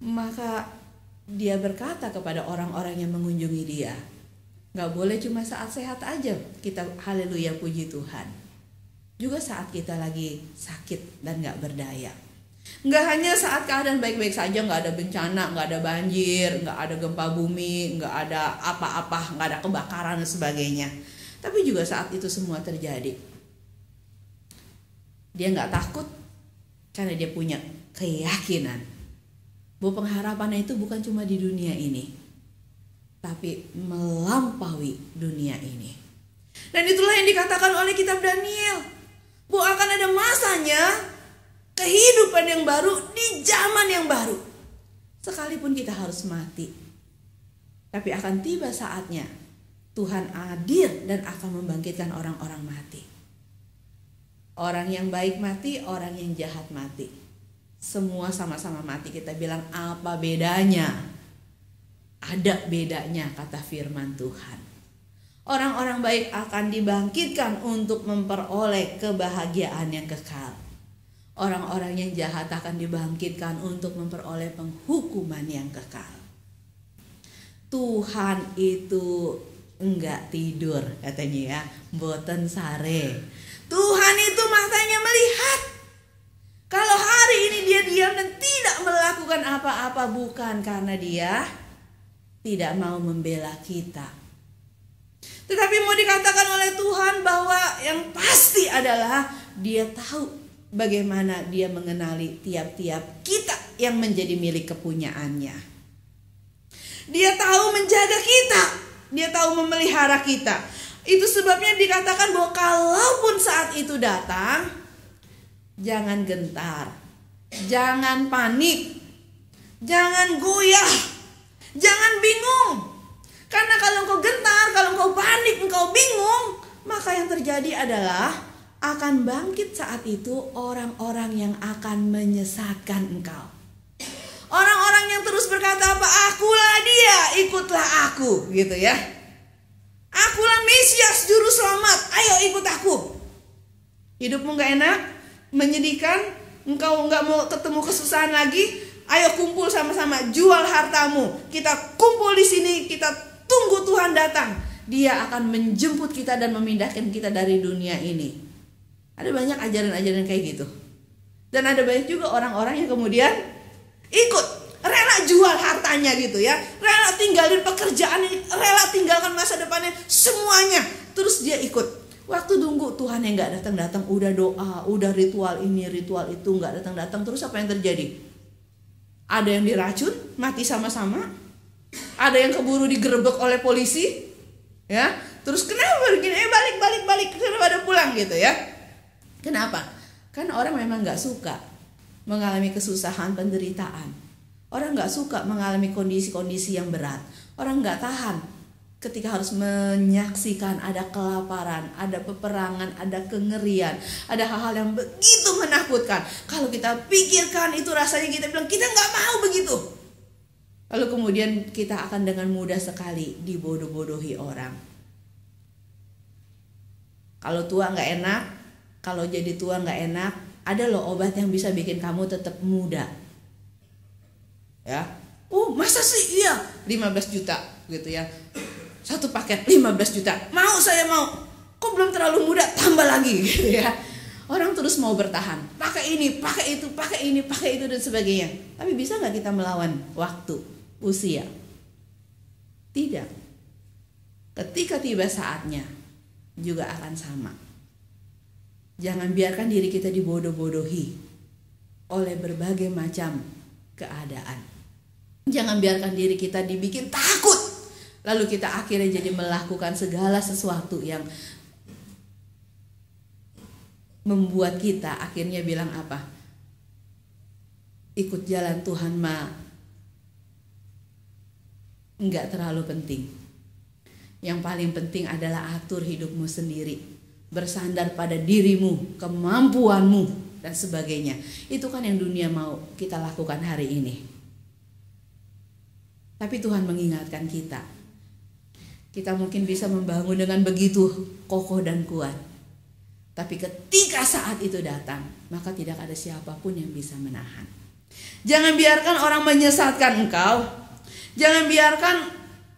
Maka dia berkata kepada orang-orang yang mengunjungi dia, gak boleh cuma saat sehat aja kita haleluya puji Tuhan. Juga saat kita lagi sakit dan gak berdaya. Gak hanya saat keadaan baik-baik saja, gak ada bencana, gak ada banjir, gak ada gempa bumi, gak ada apa-apa, gak ada kebakaran dan sebagainya. Tapi juga saat itu semua terjadi, dia gak takut karena dia punya keyakinan bahwa pengharapannya itu bukan cuma di dunia ini, tapi melampaui dunia ini. Dan itulah yang dikatakan oleh kitab Daniel, bahwa akan ada masanya kehidupan yang baru di zaman yang baru. Sekalipun kita harus mati, tapi akan tiba saatnya Tuhan hadir dan akan membangkitkan orang-orang mati. Orang yang baik mati, orang yang jahat mati. Semua sama-sama mati. Kita bilang apa bedanya? Ada bedanya, kata firman Tuhan. Orang-orang baik akan dibangkitkan untuk memperoleh kebahagiaan yang kekal. Orang-orang yang jahat akan dibangkitkan untuk memperoleh penghukuman yang kekal. Tuhan itu enggak tidur, katanya ya, boten sare. Tuhan itu matanya melihat. Kalau hari ini dia diam dan tidak melakukan apa-apa, bukan karena dia tidak mau membela kita, tetapi mau dikatakan oleh Tuhan bahwa yang pasti adalah dia tahu bagaimana dia mengenali tiap-tiap kita yang menjadi milik kepunyaannya. Dia tahu menjaga kita, dia tahu memelihara kita. Itu sebabnya dikatakan bahwa kalaupun saat itu datang, jangan gentar, jangan panik, jangan goyah, jangan bingung. Karena kalau engkau gentar, kalau engkau panik, engkau bingung, maka yang terjadi adalah akan bangkit saat itu orang-orang yang akan menyesatkan engkau. Orang-orang yang terus berkata apa? Akulah dia, ikutlah aku, gitu ya. Akulah Mesias, juru selamat, ayo ikut aku. Hidupmu gak enak? Menyedihkan, engkau nggak mau ketemu kesusahan lagi, ayo kumpul sama-sama, jual hartamu, kita kumpul di sini, kita tunggu Tuhan datang. Dia akan menjemput kita dan memindahkan kita dari dunia ini. Ada banyak ajaran-ajaran kayak gitu. Dan ada banyak juga orang-orang yang kemudian ikut, rela jual hartanya gitu ya, rela tinggalin pekerjaan, rela tinggalkan masa depannya, semuanya, terus dia ikut. Waktu tunggu Tuhan yang gak datang-datang, udah doa, udah ritual ini, ritual itu, gak datang-datang, terus apa yang terjadi? Ada yang diracun, mati sama-sama. Ada yang keburu digerebek oleh polisi, ya. Terus kenapa begini? Balik, kenapa ada pulang gitu ya? Kenapa? Kan orang memang gak suka mengalami kesusahan, penderitaan. Orang gak suka mengalami kondisi-kondisi yang berat. Orang gak tahan ketika harus menyaksikan ada kelaparan, ada peperangan, ada kengerian, ada hal-hal yang begitu menakutkan. Kalau kita pikirkan itu rasanya kita bilang kita nggak mau begitu. Lalu kemudian kita akan dengan mudah sekali dibodoh-bodohi orang. Kalau tua nggak enak, kalau jadi tua nggak enak, ada loh obat yang bisa bikin kamu tetap muda. Ya, masa sih? Iya, 15 juta gitu ya. Satu paket 15 juta. Mau, saya mau. Kok belum terlalu muda, tambah lagi gitu ya. Orang terus mau bertahan. Pakai ini, pakai itu, pakai ini, pakai itu dan sebagainya. Tapi bisa gak kita melawan waktu, usia? Tidak. ketika tiba saatnya juga akan sama. Jangan biarkan diri kita dibodoh-bodohi oleh berbagai macam keadaan. Jangan biarkan diri kita dibikin takut, lalu kita akhirnya jadi melakukan segala sesuatu yang membuat kita akhirnya bilang apa? Ikut jalan Tuhan mah enggak terlalu penting. Yang paling penting adalah atur hidupmu sendiri, bersandar pada dirimu, kemampuanmu dan sebagainya. Itu kan yang dunia mau kita lakukan hari ini. Tapi Tuhan mengingatkan kita. Kita mungkin bisa membangun dengan begitu kokoh dan kuat. Tapi ketika saat itu datang, maka tidak ada siapapun yang bisa menahan. Jangan biarkan orang menyesatkan engkau. Jangan biarkan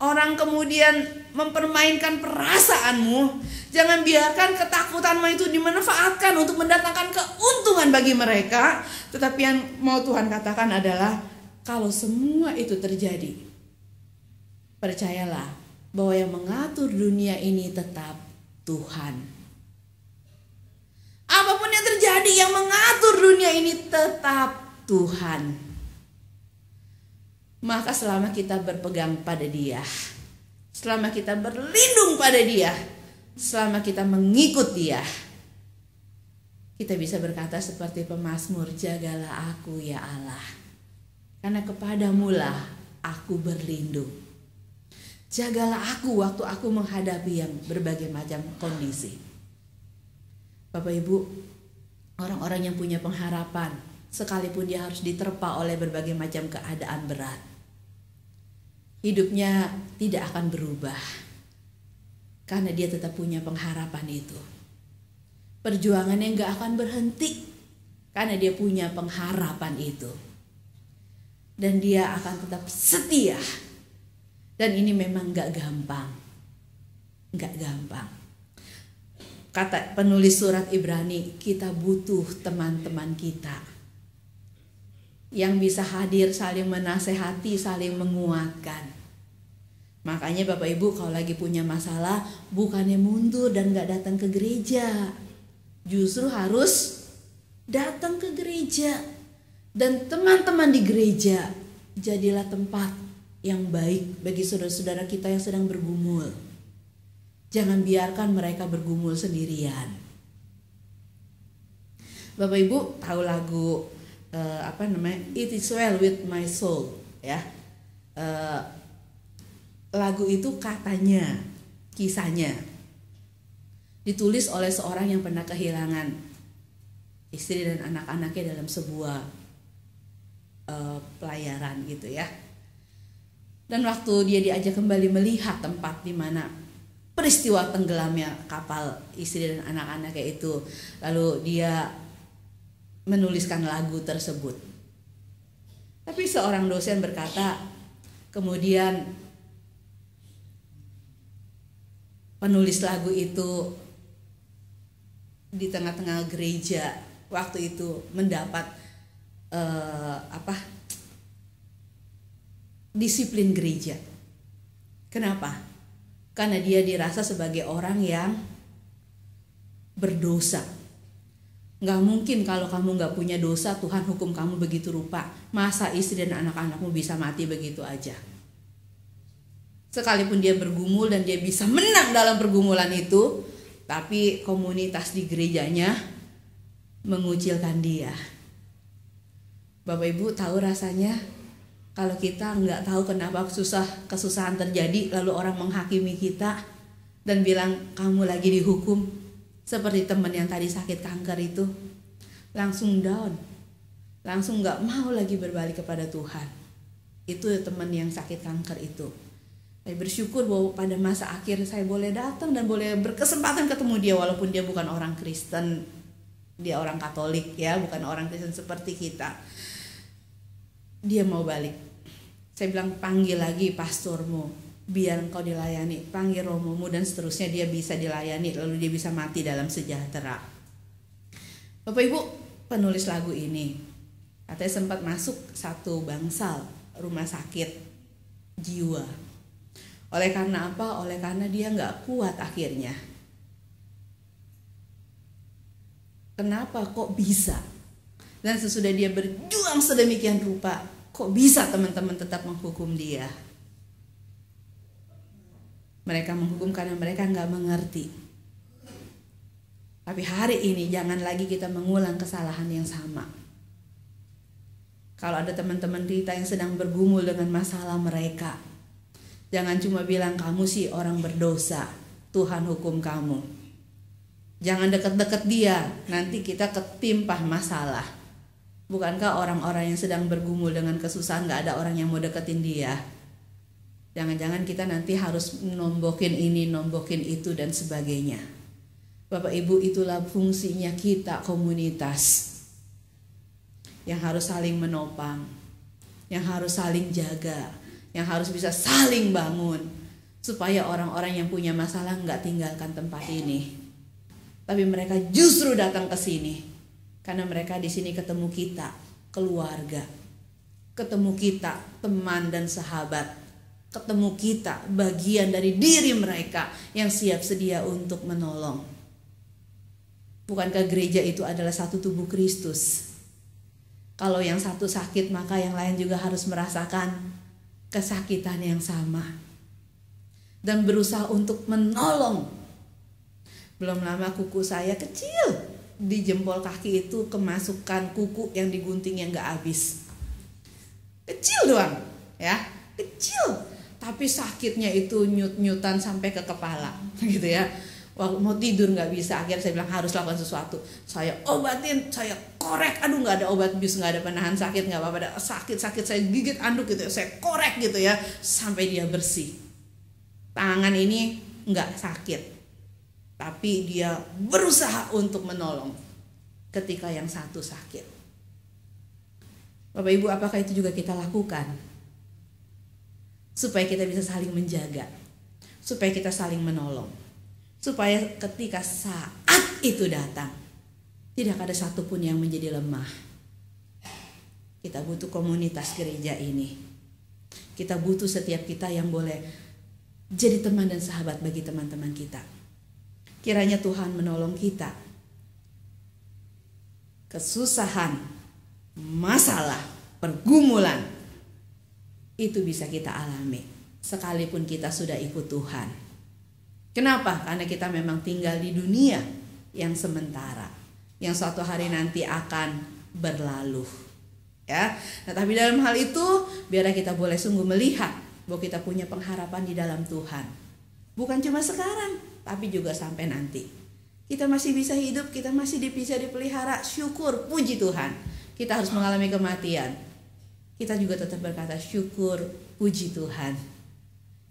orang kemudian mempermainkan perasaanmu. Jangan biarkan ketakutanmu itu dimanfaatkan untuk mendatangkan keuntungan bagi mereka. Tetapi yang mau Tuhan katakan adalah, kalau semua itu terjadi, percayalah bahwa yang mengatur dunia ini tetap Tuhan. Apapun yang terjadi, yang mengatur dunia ini tetap Tuhan. Maka selama kita berpegang pada Dia, selama kita berlindung pada Dia, selama kita mengikut Dia, kita bisa berkata seperti pemazmur, jagalah aku ya Allah, karena kepadamulah aku berlindung. Jagalah aku waktu aku menghadapi yang berbagai macam kondisi. Bapak Ibu, orang-orang yang punya pengharapan, sekalipun dia harus diterpa oleh berbagai macam keadaan berat, hidupnya tidak akan berubah karena dia tetap punya pengharapan itu. Perjuangannya gak akan berhenti karena dia punya pengharapan itu. Dan dia akan tetap setia. Dan ini memang gak gampang. Gak gampang. Kata penulis surat Ibrani, kita butuh teman-teman kita yang bisa hadir, saling menasehati, saling menguatkan. Makanya Bapak Ibu kalau lagi punya masalah, bukannya mundur dan gak datang ke gereja, justru harus datang ke gereja. Dan teman-teman di gereja jadilah tempat yang baik bagi saudara-saudara kita yang sedang bergumul. Jangan biarkan mereka bergumul sendirian. Bapak Ibu tahu lagu It Is Well With My Soul, ya. Lagu itu katanya, kisahnya ditulis oleh seorang yang pernah kehilangan istri dan anak-anaknya dalam sebuah pelayaran gitu ya. Dan waktu dia diajak kembali melihat tempat di mana peristiwa tenggelamnya kapal istri dan anak-anaknya itu, lalu dia menuliskan lagu tersebut. Tapi seorang dosen berkata, kemudian penulis lagu itu di tengah-tengah gereja waktu itu mendapat disiplin gereja. Kenapa? Karena dia dirasa sebagai orang yang berdosa. Gak mungkin kalau kamu gak punya dosa, Tuhan hukum kamu begitu rupa. Masa istri dan anak-anakmu bisa mati begitu aja? Sekalipun dia bergumul dan dia bisa menang dalam pergumulan itu, tapi komunitas di gerejanya mengucilkan dia. Bapak Ibu tahu rasanya kalau kita nggak tahu kenapa kesusahan terjadi, lalu orang menghakimi kita dan bilang kamu lagi dihukum, seperti teman yang tadi sakit kanker itu, langsung down, langsung nggak mau lagi berbalik kepada Tuhan. Itu teman yang sakit kanker itu. Saya bersyukur bahwa pada masa akhir saya boleh datang dan boleh berkesempatan ketemu dia, walaupun dia bukan orang Kristen, dia orang Katolik ya, bukan orang Kristen seperti kita. Dia mau balik. Saya bilang panggil lagi pastormu, biar engkau dilayani, panggil romomu dan seterusnya, dia bisa dilayani, lalu dia bisa mati dalam sejahtera. Bapak Ibu, penulis lagu ini katanya sempat masuk satu bangsal rumah sakit jiwa. Oleh karena apa? Oleh karena dia nggak kuat akhirnya. Kenapa kok bisa? Dan sesudah dia berjuang sedemikian rupa, kok bisa teman-teman tetap menghukum dia? Mereka menghukum karena mereka nggak mengerti. Tapi hari ini jangan lagi kita mengulang kesalahan yang sama. Kalau ada teman-teman kita yang sedang bergumul dengan masalah mereka, jangan cuma bilang kamu sih orang berdosa, Tuhan hukum kamu. Jangan dekat-dekat dia, nanti kita ketimpah masalah. Bukankah orang-orang yang sedang bergumul dengan kesusahan gak ada orang yang mau deketin dia? Jangan-jangan kita nanti harus nombokin ini, nombokin itu dan sebagainya. Bapak Ibu, itulah fungsinya kita komunitas yang harus saling menopang, yang harus saling jaga, yang harus bisa saling bangun, supaya orang-orang yang punya masalah nggak tinggalkan tempat ini, tapi mereka justru datang ke sini karena mereka di sini ketemu kita, keluarga, ketemu kita, teman dan sahabat, ketemu kita, bagian dari diri mereka yang siap sedia untuk menolong. Bukankah gereja itu adalah satu tubuh Kristus? Kalau yang satu sakit, maka yang lain juga harus merasakan kesakitan yang sama dan berusaha untuk menolong. Belum lama kuku saya kecil, di jempol kaki itu kemasukan kuku yang digunting yang gak habis. Kecil doang, ya, kecil. Tapi sakitnya itu nyut-nyutan sampai ke kepala, gitu ya. Waktu mau tidur nggak bisa, akhirnya saya bilang harus lakukan sesuatu. Saya obatin, saya korek, aduh nggak ada obat bius, nggak ada penahan sakit, nggak apa-apa, ada sakit saya gigit anduk gitu, saya korek gitu ya sampai dia bersih. Tangan ini nggak sakit, tapi dia berusaha untuk menolong ketika yang satu sakit. Bapak Ibu, apakah itu juga kita lakukan supaya kita bisa saling menjaga, supaya kita saling menolong? Supaya ketika saat itu datang, tidak ada satupun yang menjadi lemah. Kita butuh komunitas gereja ini. Kita butuh setiap kita yang boleh jadi teman dan sahabat bagi teman-teman kita. Kiranya Tuhan menolong kita. Kesusahan, masalah, pergumulan, itu bisa kita alami sekalipun kita sudah ikut Tuhan. Kenapa? Karena kita memang tinggal di dunia yang sementara, yang suatu hari nanti akan berlalu. Ya, nah, tapi dalam hal itu, biar kita boleh sungguh melihat bahwa kita punya pengharapan di dalam Tuhan. Bukan cuma sekarang, tapi juga sampai nanti. Kita masih bisa hidup, kita masih bisa dipelihara. Syukur, puji Tuhan. Kita harus mengalami kematian. Kita juga tetap berkata syukur, puji Tuhan.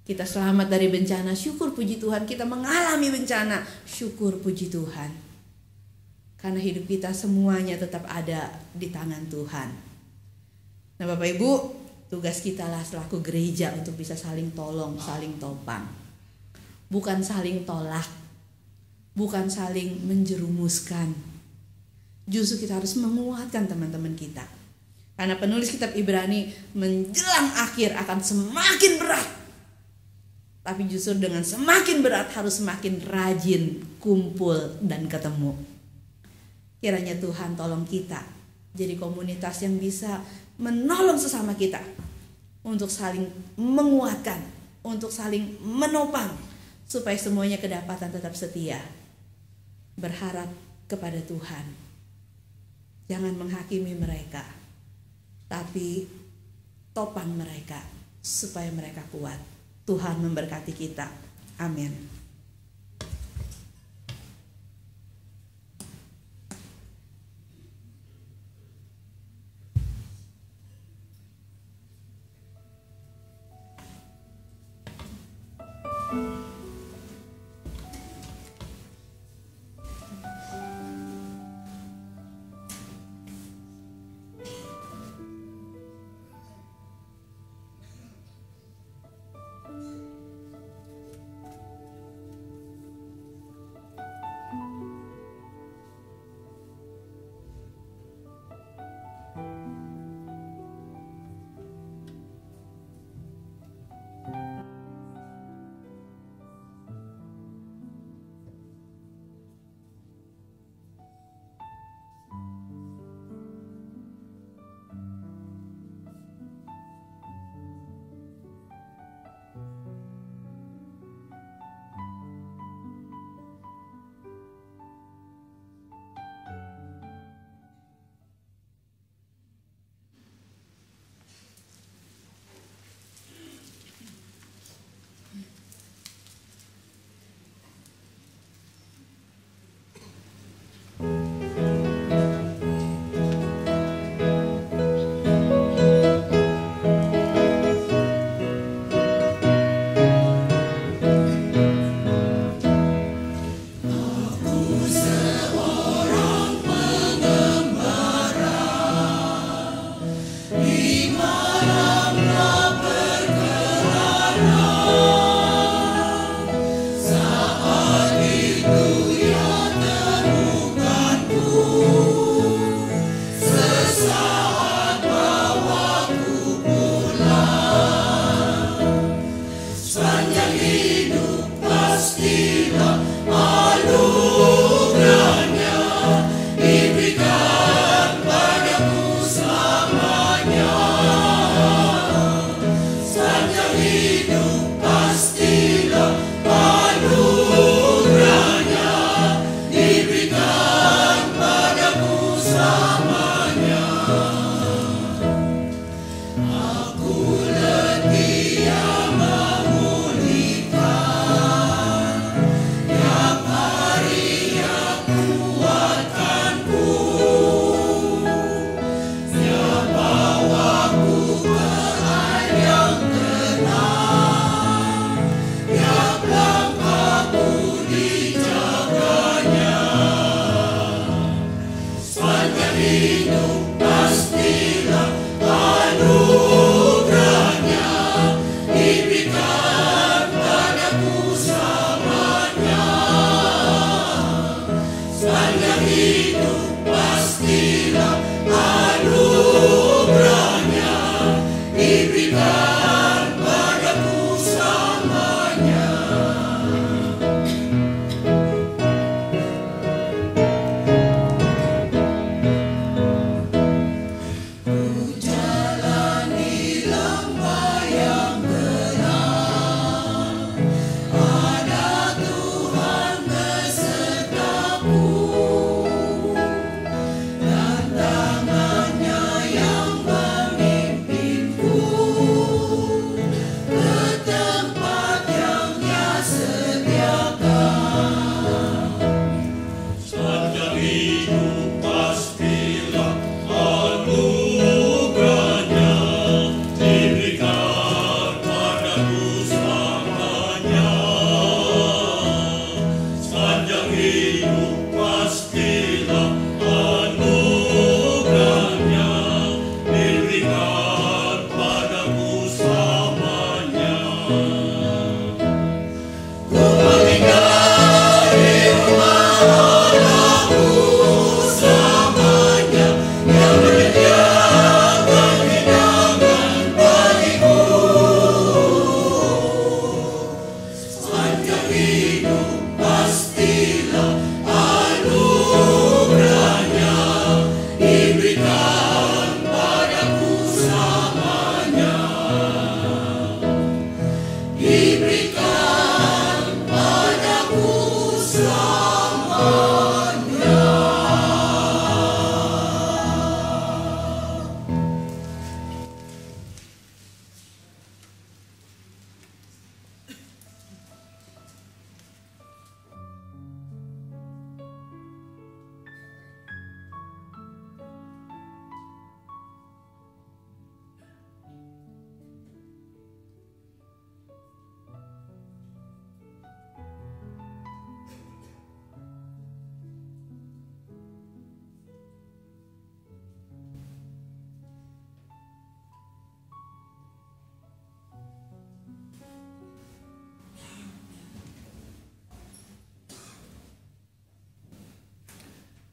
Kita selamat dari bencana, syukur puji Tuhan. Kita mengalami bencana, syukur puji Tuhan. Karena hidup kita semuanya tetap ada di tangan Tuhan. Nah Bapak Ibu, tugas kita lah selaku gereja untuk bisa saling tolong, saling topang. Bukan saling tolak, bukan saling menjerumuskan. Justru kita harus menguatkan teman-teman kita. Karena penulis kitab Ibrani menjelang akhir akan semakin berat. Tapi justru dengan semakin berat harus semakin rajin kumpul dan ketemu. Kiranya Tuhan tolong kita jadi komunitas yang bisa menolong sesama kita, untuk saling menguatkan, untuk saling menopang, supaya semuanya kedapatan tetap setia, berharap kepada Tuhan. Jangan menghakimi mereka, tapi topang mereka supaya mereka kuat. Tuhan memberkati kita. Amin.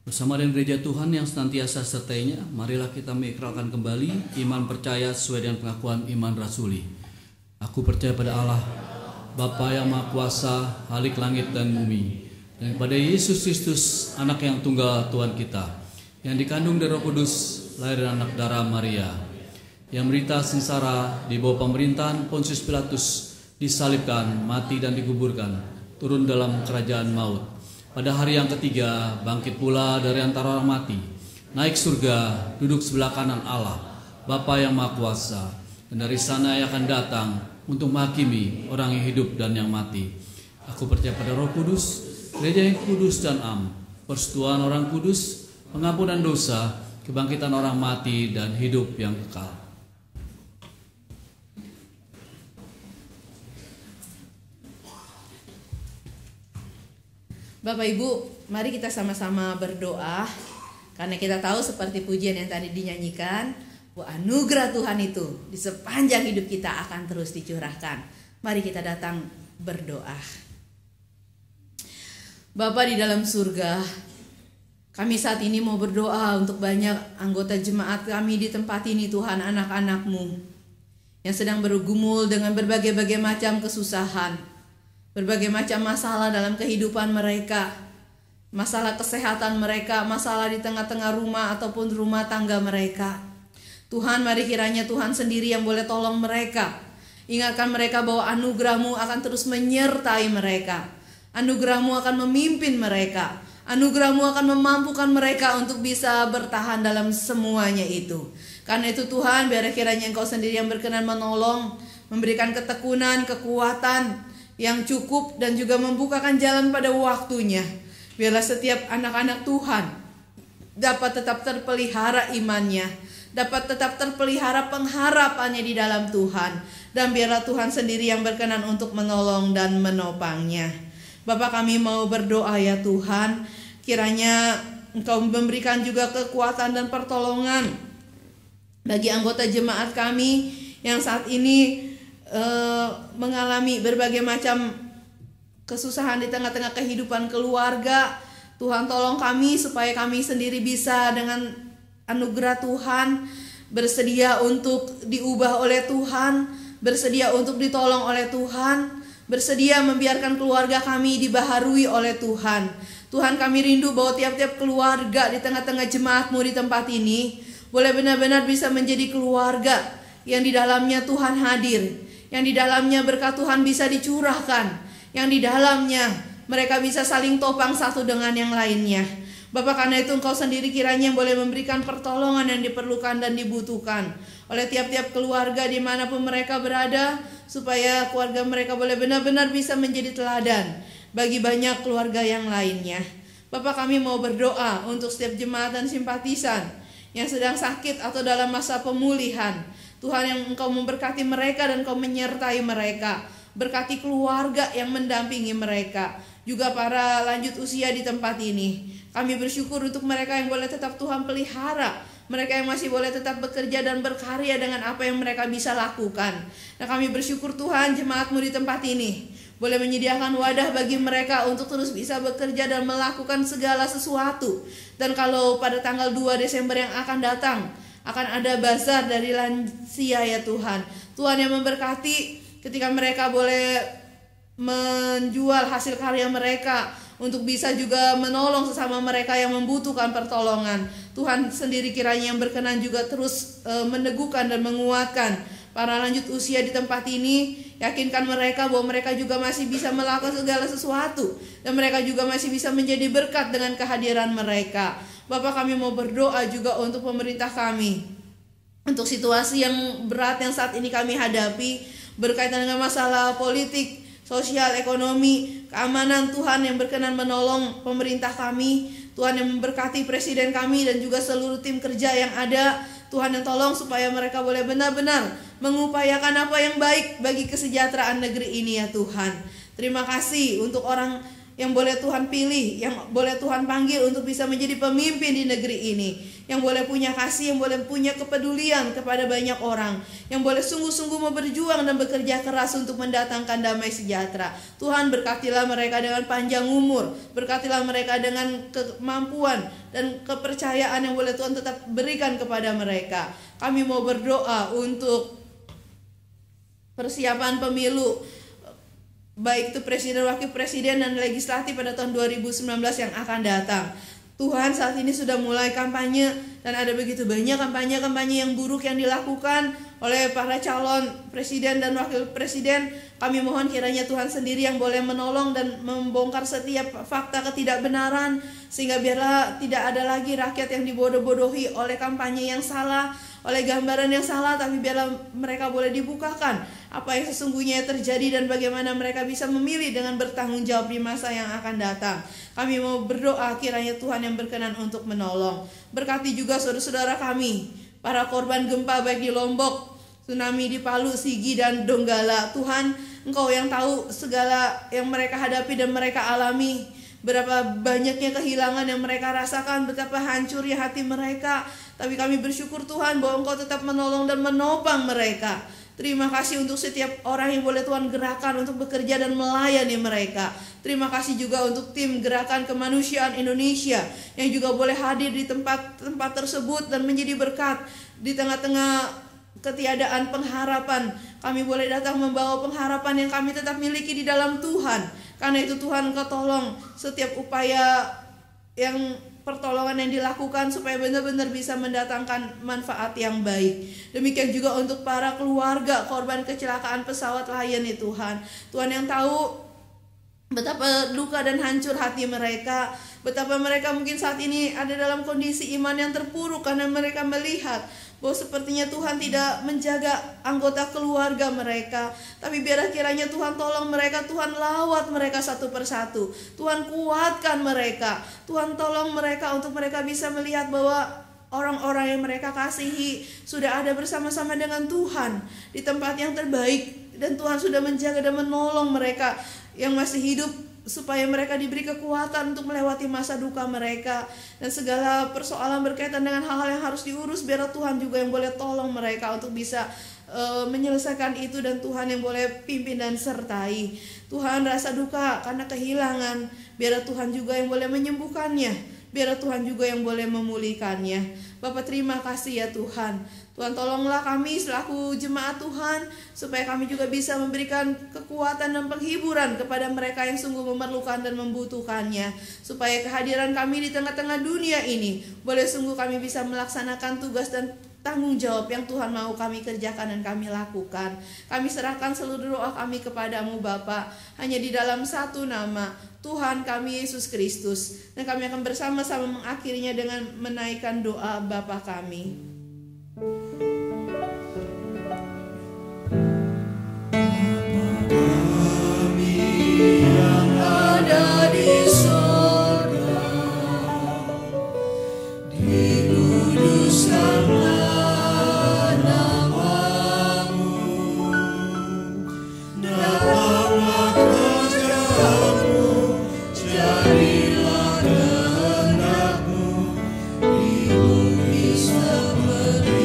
Bersama dengan gereja Tuhan yang senantiasa sertainya, marilah kita mengikrarkan kembali iman percaya sesuai dengan pengakuan iman rasuli. Aku percaya pada Allah, Bapa yang Maha Kuasa, Khalik langit dan bumi, dan kepada Yesus Kristus, anak yang tunggal Tuhan kita, yang dikandung dari Roh Kudus, lahir dari anak darah Maria, yang menderita sengsara di bawah pemerintahan Pontius Pilatus, disalibkan, mati dan dikuburkan, turun dalam kerajaan maut. Pada hari yang ketiga, bangkit pula dari antara orang mati, naik surga, duduk sebelah kanan Allah, Bapa yang Maha Kuasa, dan dari sana ia akan datang untuk menghakimi orang yang hidup dan yang mati. Aku percaya pada Roh Kudus, gereja yang kudus dan am, persekutuan orang kudus, pengampunan dosa, kebangkitan orang mati, dan hidup yang kekal. Bapak Ibu, mari kita sama-sama berdoa, karena kita tahu seperti pujian yang tadi dinyanyikan, bahwa anugerah Tuhan itu di sepanjang hidup kita akan terus dicurahkan. Mari kita datang berdoa. Bapa di dalam surga, kami saat ini mau berdoa untuk banyak anggota jemaat kami di tempat ini, Tuhan, anak-anak-Mu yang sedang bergumul dengan berbagai macam kesusahan, berbagai macam masalah dalam kehidupan mereka, masalah kesehatan mereka, masalah di tengah-tengah rumah ataupun rumah tangga mereka. Tuhan, mari kiranya Tuhan sendiri yang boleh tolong mereka. Ingatkan mereka bahwa anugerah-Mu akan terus menyertai mereka. Anugerah-Mu akan memimpin mereka. Anugerah-Mu akan memampukan mereka untuk bisa bertahan dalam semuanya itu. Karena itu Tuhan, biar kiranya Engkau sendiri yang berkenan menolong, memberikan ketekunan, kekuatan yang cukup, dan juga membukakan jalan pada waktunya. Biarlah setiap anak-anak Tuhan dapat tetap terpelihara imannya, dapat tetap terpelihara pengharapannya di dalam Tuhan, dan biarlah Tuhan sendiri yang berkenan untuk menolong dan menopangnya. Bapa, kami mau berdoa ya Tuhan, kiranya Engkau memberikan juga kekuatan dan pertolongan bagi anggota jemaat kami yang saat ini mengalami berbagai macam kesusahan di tengah-tengah kehidupan keluarga. Tuhan, tolong kami supaya kami sendiri bisa dengan anugerah Tuhan bersedia untuk diubah oleh Tuhan, bersedia untuk ditolong oleh Tuhan, bersedia membiarkan keluarga kami dibaharui oleh Tuhan. Tuhan, kami rindu bahwa tiap-tiap keluarga di tengah-tengah jemaat-Mu di tempat ini boleh benar-benar bisa menjadi keluarga yang di dalamnya Tuhan hadir, yang di dalamnya berkat Tuhan bisa dicurahkan, yang di dalamnya mereka bisa saling topang satu dengan yang lainnya. Bapak, karena itu Engkau sendiri kiranya yang boleh memberikan pertolongan yang diperlukan dan dibutuhkan oleh tiap-tiap keluarga dimanapun mereka berada, supaya keluarga mereka boleh benar-benar bisa menjadi teladan bagi banyak keluarga yang lainnya. Bapak, kami mau berdoa untuk setiap jemaat dan simpatisan yang sedang sakit atau dalam masa pemulihan. Tuhan, yang Engkau memberkati mereka dan Engkau menyertai mereka. Berkati keluarga yang mendampingi mereka, juga para lanjut usia di tempat ini. Kami bersyukur untuk mereka yang boleh tetap Tuhan pelihara, mereka yang masih boleh tetap bekerja dan berkarya dengan apa yang mereka bisa lakukan. Nah, kami bersyukur Tuhan, jemaat-Mu di tempat ini boleh menyediakan wadah bagi mereka untuk terus bisa bekerja dan melakukan segala sesuatu. Dan kalau pada tanggal 2 Desember yang akan datang akan ada bazar dari lansia ya Tuhan. Tuhan yang memberkati ketika mereka boleh menjual hasil karya mereka untuk bisa juga menolong sesama mereka yang membutuhkan pertolongan. Tuhan sendiri kiranya yang berkenan juga terus meneguhkan dan menguatkan para lanjut usia di tempat ini. Yakinkan mereka bahwa mereka juga masih bisa melakukan segala sesuatu, dan mereka juga masih bisa menjadi berkat dengan kehadiran mereka. Bapak, kami mau berdoa juga untuk pemerintah kami, untuk situasi yang berat yang saat ini kami hadapi berkaitan dengan masalah politik, sosial, ekonomi, keamanan. Tuhan yang berkenan menolong pemerintah kami, Tuhan yang memberkati presiden kami dan juga seluruh tim kerja yang ada. Tuhan yang tolong supaya mereka boleh benar-benar mengupayakan apa yang baik bagi kesejahteraan negeri ini ya Tuhan. Terima kasih untuk orang yang boleh Tuhan pilih, yang boleh Tuhan panggil untuk bisa menjadi pemimpin di negeri ini. yang boleh punya kasih, yang boleh punya kepedulian kepada banyak orang, yang boleh sungguh-sungguh mau berjuang dan bekerja keras untuk mendatangkan damai sejahtera. Tuhan, berkatilah mereka dengan panjang umur, berkatilah mereka dengan kemampuan dan kepercayaan yang boleh Tuhan tetap berikan kepada mereka. Kami mau berdoa untuk persiapan pemilu, baik itu presiden, wakil presiden, dan legislatif pada tahun 2019 yang akan datang. Tuhan, saat ini sudah mulai kampanye dan ada begitu banyak kampanye-kampanye yang buruk yang dilakukan oleh para calon presiden dan wakil presiden. Kami mohon kiranya Tuhan sendiri yang boleh menolong dan membongkar setiap fakta ketidakbenaran, sehingga biarlah tidak ada lagi rakyat yang dibodoh-bodohi oleh kampanye yang salah, oleh gambaran yang salah, tapi biarlah mereka boleh dibukakan apa yang sesungguhnya terjadi dan bagaimana mereka bisa memilih dengan bertanggung jawab di masa yang akan datang. Kami mau berdoa kiranya Tuhan yang berkenan untuk menolong. Berkati juga saudara-saudara kami, para korban gempa baik di Lombok, tsunami di Palu, Sigi, dan Donggala. Tuhan, Engkau yang tahu segala yang mereka hadapi dan mereka alami. Berapa banyaknya kehilangan yang mereka rasakan, betapa hancurnya hati mereka. Tapi kami bersyukur Tuhan bahwa Engkau tetap menolong dan menopang mereka. Terima kasih untuk setiap orang yang boleh Tuhan gerakan untuk bekerja dan melayani mereka. Terima kasih juga untuk tim Gerakan Kemanusiaan Indonesia yang juga boleh hadir di tempat tersebut dan menjadi berkat di tengah-tengah ketiadaan pengharapan. Kami boleh datang membawa pengharapan yang kami tetap miliki di dalam Tuhan. Karena itu Tuhan, Engkau tolong setiap upaya yang pertolongan yang dilakukan supaya benar-benar bisa mendatangkan manfaat yang baik. Demikian juga untuk para keluarga korban kecelakaan pesawat Lion ya Tuhan. Tuhan yang tahu betapa luka dan hancur hati mereka, betapa mereka mungkin saat ini ada dalam kondisi iman yang terpuruk karena mereka melihat bahwa sepertinya Tuhan tidak menjaga anggota keluarga mereka. Tapi biarlah kiranya Tuhan tolong mereka, Tuhan lawat mereka satu persatu, Tuhan kuatkan mereka, Tuhan tolong mereka untuk mereka bisa melihat bahwa orang-orang yang mereka kasihi sudah ada bersama-sama dengan Tuhan di tempat yang terbaik, dan Tuhan sudah menjaga dan menolong mereka yang masih hidup supaya mereka diberi kekuatan untuk melewati masa duka mereka dan segala persoalan berkaitan dengan hal-hal yang harus diurus. Biar Tuhan juga yang boleh tolong mereka untuk bisa menyelesaikan itu, dan Tuhan yang boleh pimpin dan sertai. Tuhan, rasa duka karena kehilangan, biar Tuhan juga yang boleh menyembuhkannya, biar Tuhan juga yang boleh memulihkannya. Bapa, terima kasih ya Tuhan. Tuhan, tolonglah kami selaku jemaat Tuhan, supaya kami juga bisa memberikan kekuatan dan penghiburan kepada mereka yang sungguh memerlukan dan membutuhkannya, supaya kehadiran kami di tengah-tengah dunia ini boleh sungguh kami bisa melaksanakan tugas dan tanggung jawab yang Tuhan mau kami kerjakan dan kami lakukan. Kami serahkan seluruh doa kami kepadamu Bapa, hanya di dalam satu nama, Tuhan kami Yesus Kristus. Dan kami akan bersama-sama mengakhirinya dengan menaikkan doa Bapa kami. Yang ada di surga, dikuduskanlah namamu, datanglah kerajaanmu, jadilah kehendakmu di bumi seperti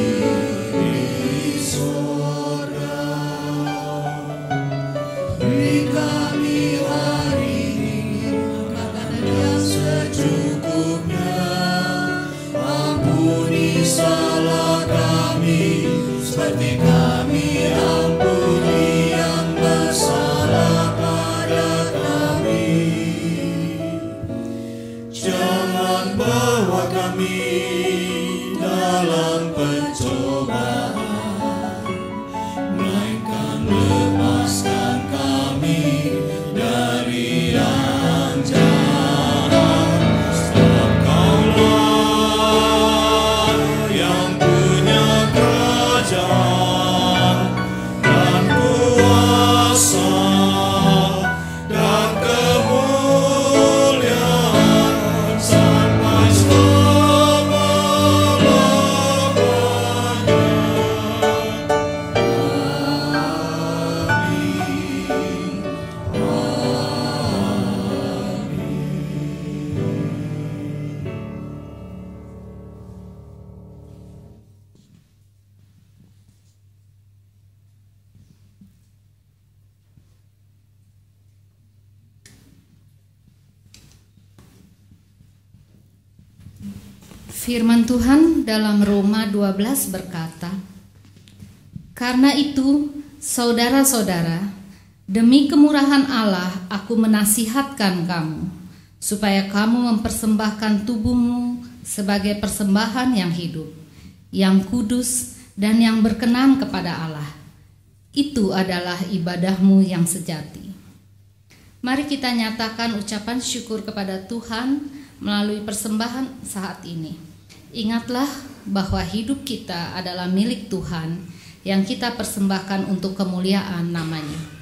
Firman Tuhan dalam Roma 12 berkata, "Karena itu, saudara-saudara, demi kemurahan Allah aku menasihatkan kamu, supaya kamu mempersembahkan tubuhmu sebagai persembahan yang hidup, yang kudus dan yang berkenan kepada Allah. Itu adalah ibadahmu yang sejati." Mari kita nyatakan ucapan syukur kepada Tuhan melalui persembahan saat ini. Ingatlah bahwa hidup kita adalah milik Tuhan yang kita persembahkan untuk kemuliaan nama-Nya.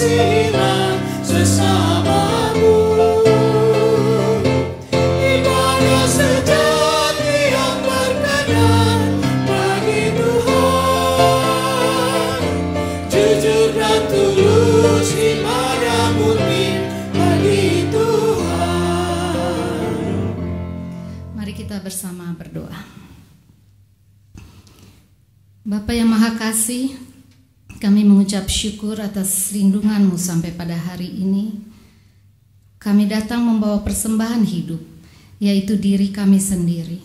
kasihilah sesamamu. Ibadah sejati yang berkenan bagi Tuhan, jujur dan tulus ibadah murni bagi Tuhan. Mari kita bersama berdoa. Bapa yang Maha Kasih, kami mengucap syukur atas lindungan-Mu sampai pada hari ini. Kami datang membawa persembahan hidup, yaitu diri kami sendiri.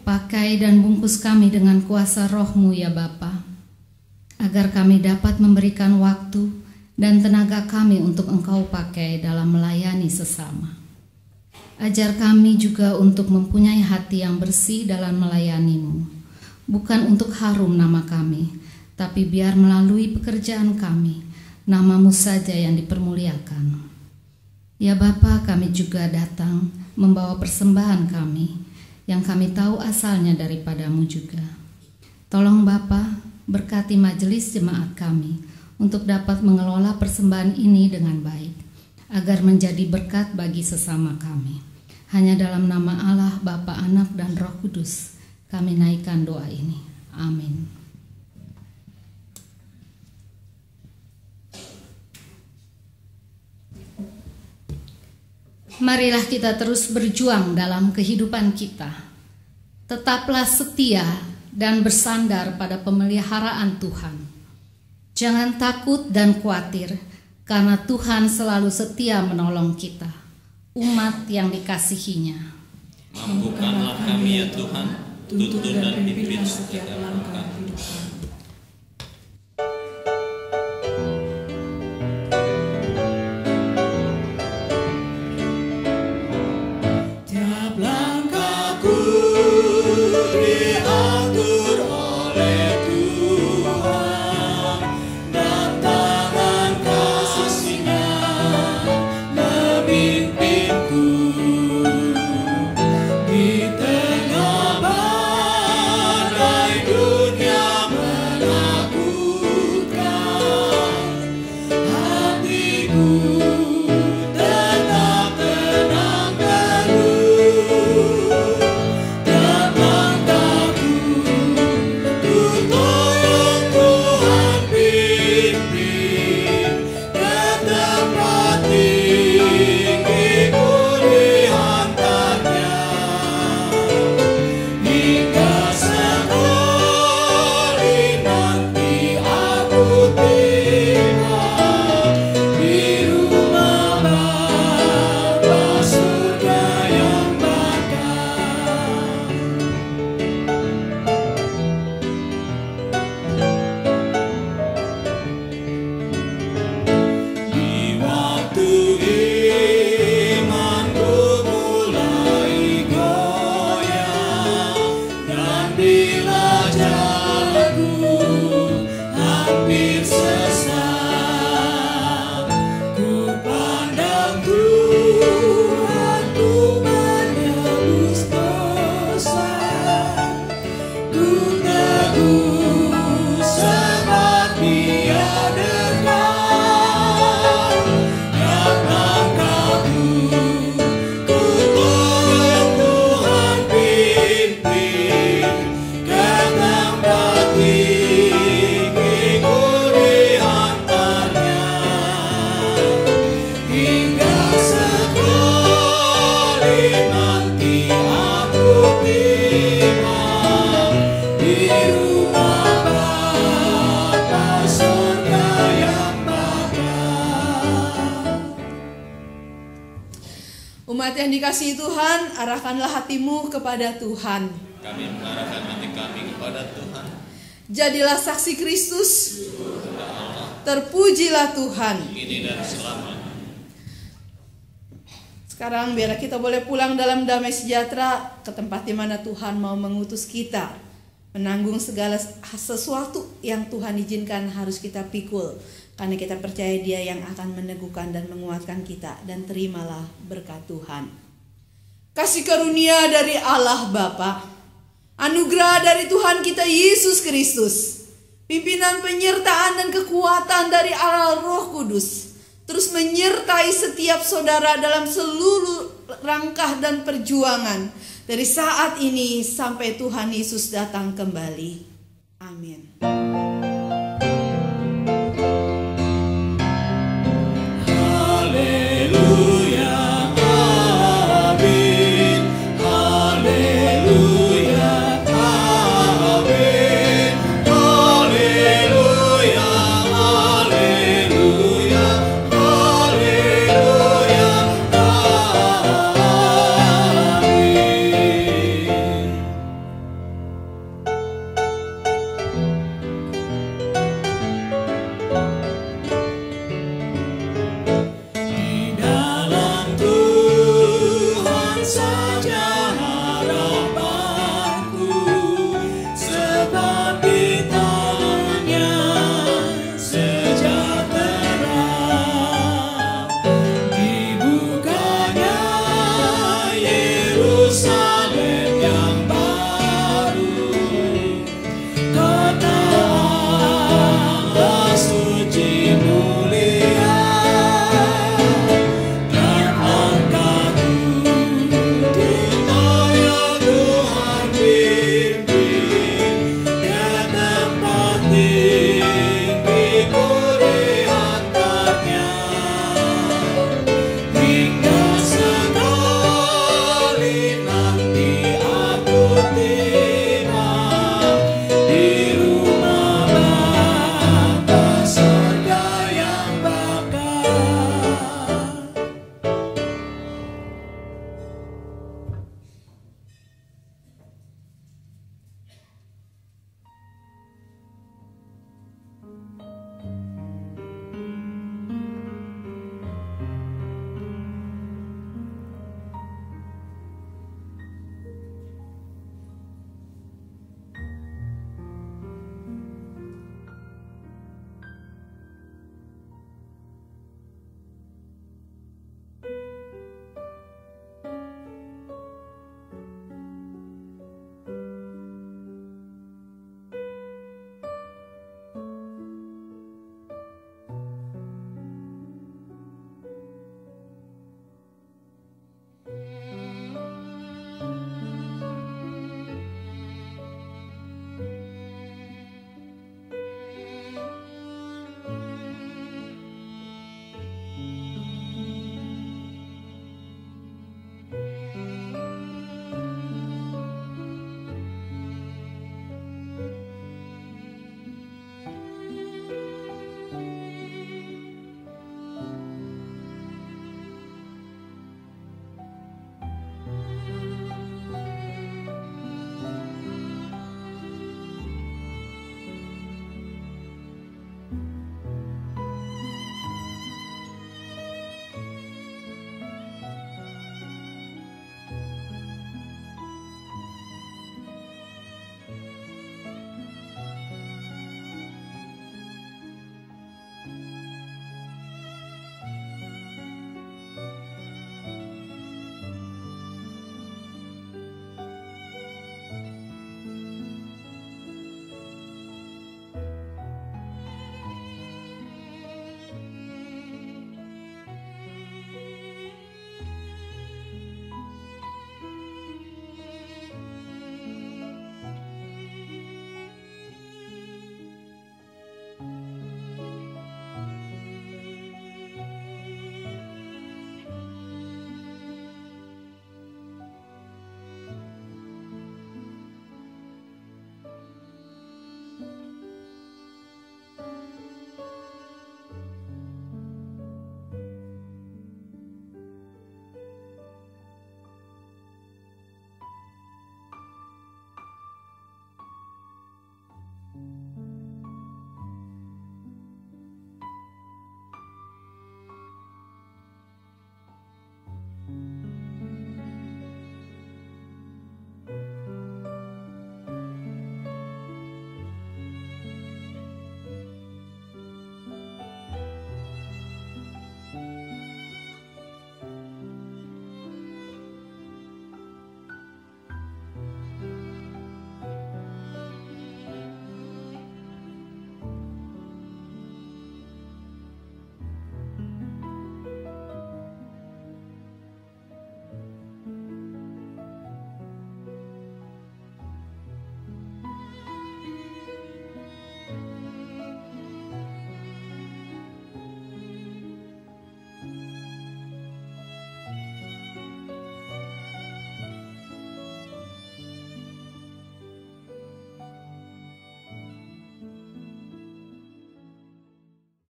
Pakai dan bungkus kami dengan kuasa Roh-Mu ya Bapa, agar kami dapat memberikan waktu dan tenaga kami untuk Engkau pakai dalam melayani sesama. Ajar kami juga untuk mempunyai hati yang bersih dalam melayani-Mu. Bukan untuk harum nama kami, tapi biar melalui pekerjaan kami, nama-Mu saja yang dipermuliakan. Ya Bapa, kami juga datang membawa persembahan kami, yang kami tahu asalnya daripada-Mu juga. Tolong Bapa, berkati majelis jemaat kami, untuk dapat mengelola persembahan ini dengan baik, agar menjadi berkat bagi sesama kami. Hanya dalam nama Allah, Bapa, Anak, dan Roh Kudus, kami naikkan doa ini. Amin. Marilah kita terus berjuang dalam kehidupan kita. Tetaplah setia dan bersandar pada pemeliharaan Tuhan. Jangan takut dan khawatir, karena Tuhan selalu setia menolong kita, umat yang dikasihinya. Mampukanlah kami ya Tuhan, tuntun dan pimpin setiap langkah hidup kami. Tiap langkahku diatur oleh Tuhan, dan tangan kasih-Nya memimpinku. Di tengah badai dunia menakutkan, hatiku tetap tenang teduh, dan langkahku tuntun Tuhan pimpin ke tempat tinggi kulihantarnya, hingga sekali nanti aku tiba di rumah Bapa surga yang bakar. Di waktu imanku mulai goyah, dan bila jalanku hampir sesat, ku pandang Tuhan, ku menebus dosa. Ku teguh sebab Dia dekat, dan langkahku ku turun Tuhan pimpin ke tempat tinggi kulihantarnya, hingga sekali nanti aku tiba di rumah Bapa surga yang bakar. Umat yang dikasihi Tuhan, arahkanlah hatimu kepada Tuhan. Kami mengarahkan hati kami kepada Tuhan. Jadilah saksi Kristus. Terpujilah Tuhan. Kini dan selamanya. Sekarang biarlah kita boleh pulang dalam damai sejahtera ke tempat di mana Tuhan mau mengutus kita, menanggung segala sesuatu yang Tuhan izinkan harus kita pikul, karena kita percaya Dia yang akan meneguhkan dan menguatkan kita. Dan terimalah berkat Tuhan. Kasih karunia dari Allah Bapa, anugerah dari Tuhan kita Yesus Kristus, Pimpinan penyertaan dan kekuatan dari Allah Roh Kudus terus menyertai setiap saudara dalam seluruh langkah dan perjuangan dari saat ini sampai Tuhan Yesus datang kembali. Amin.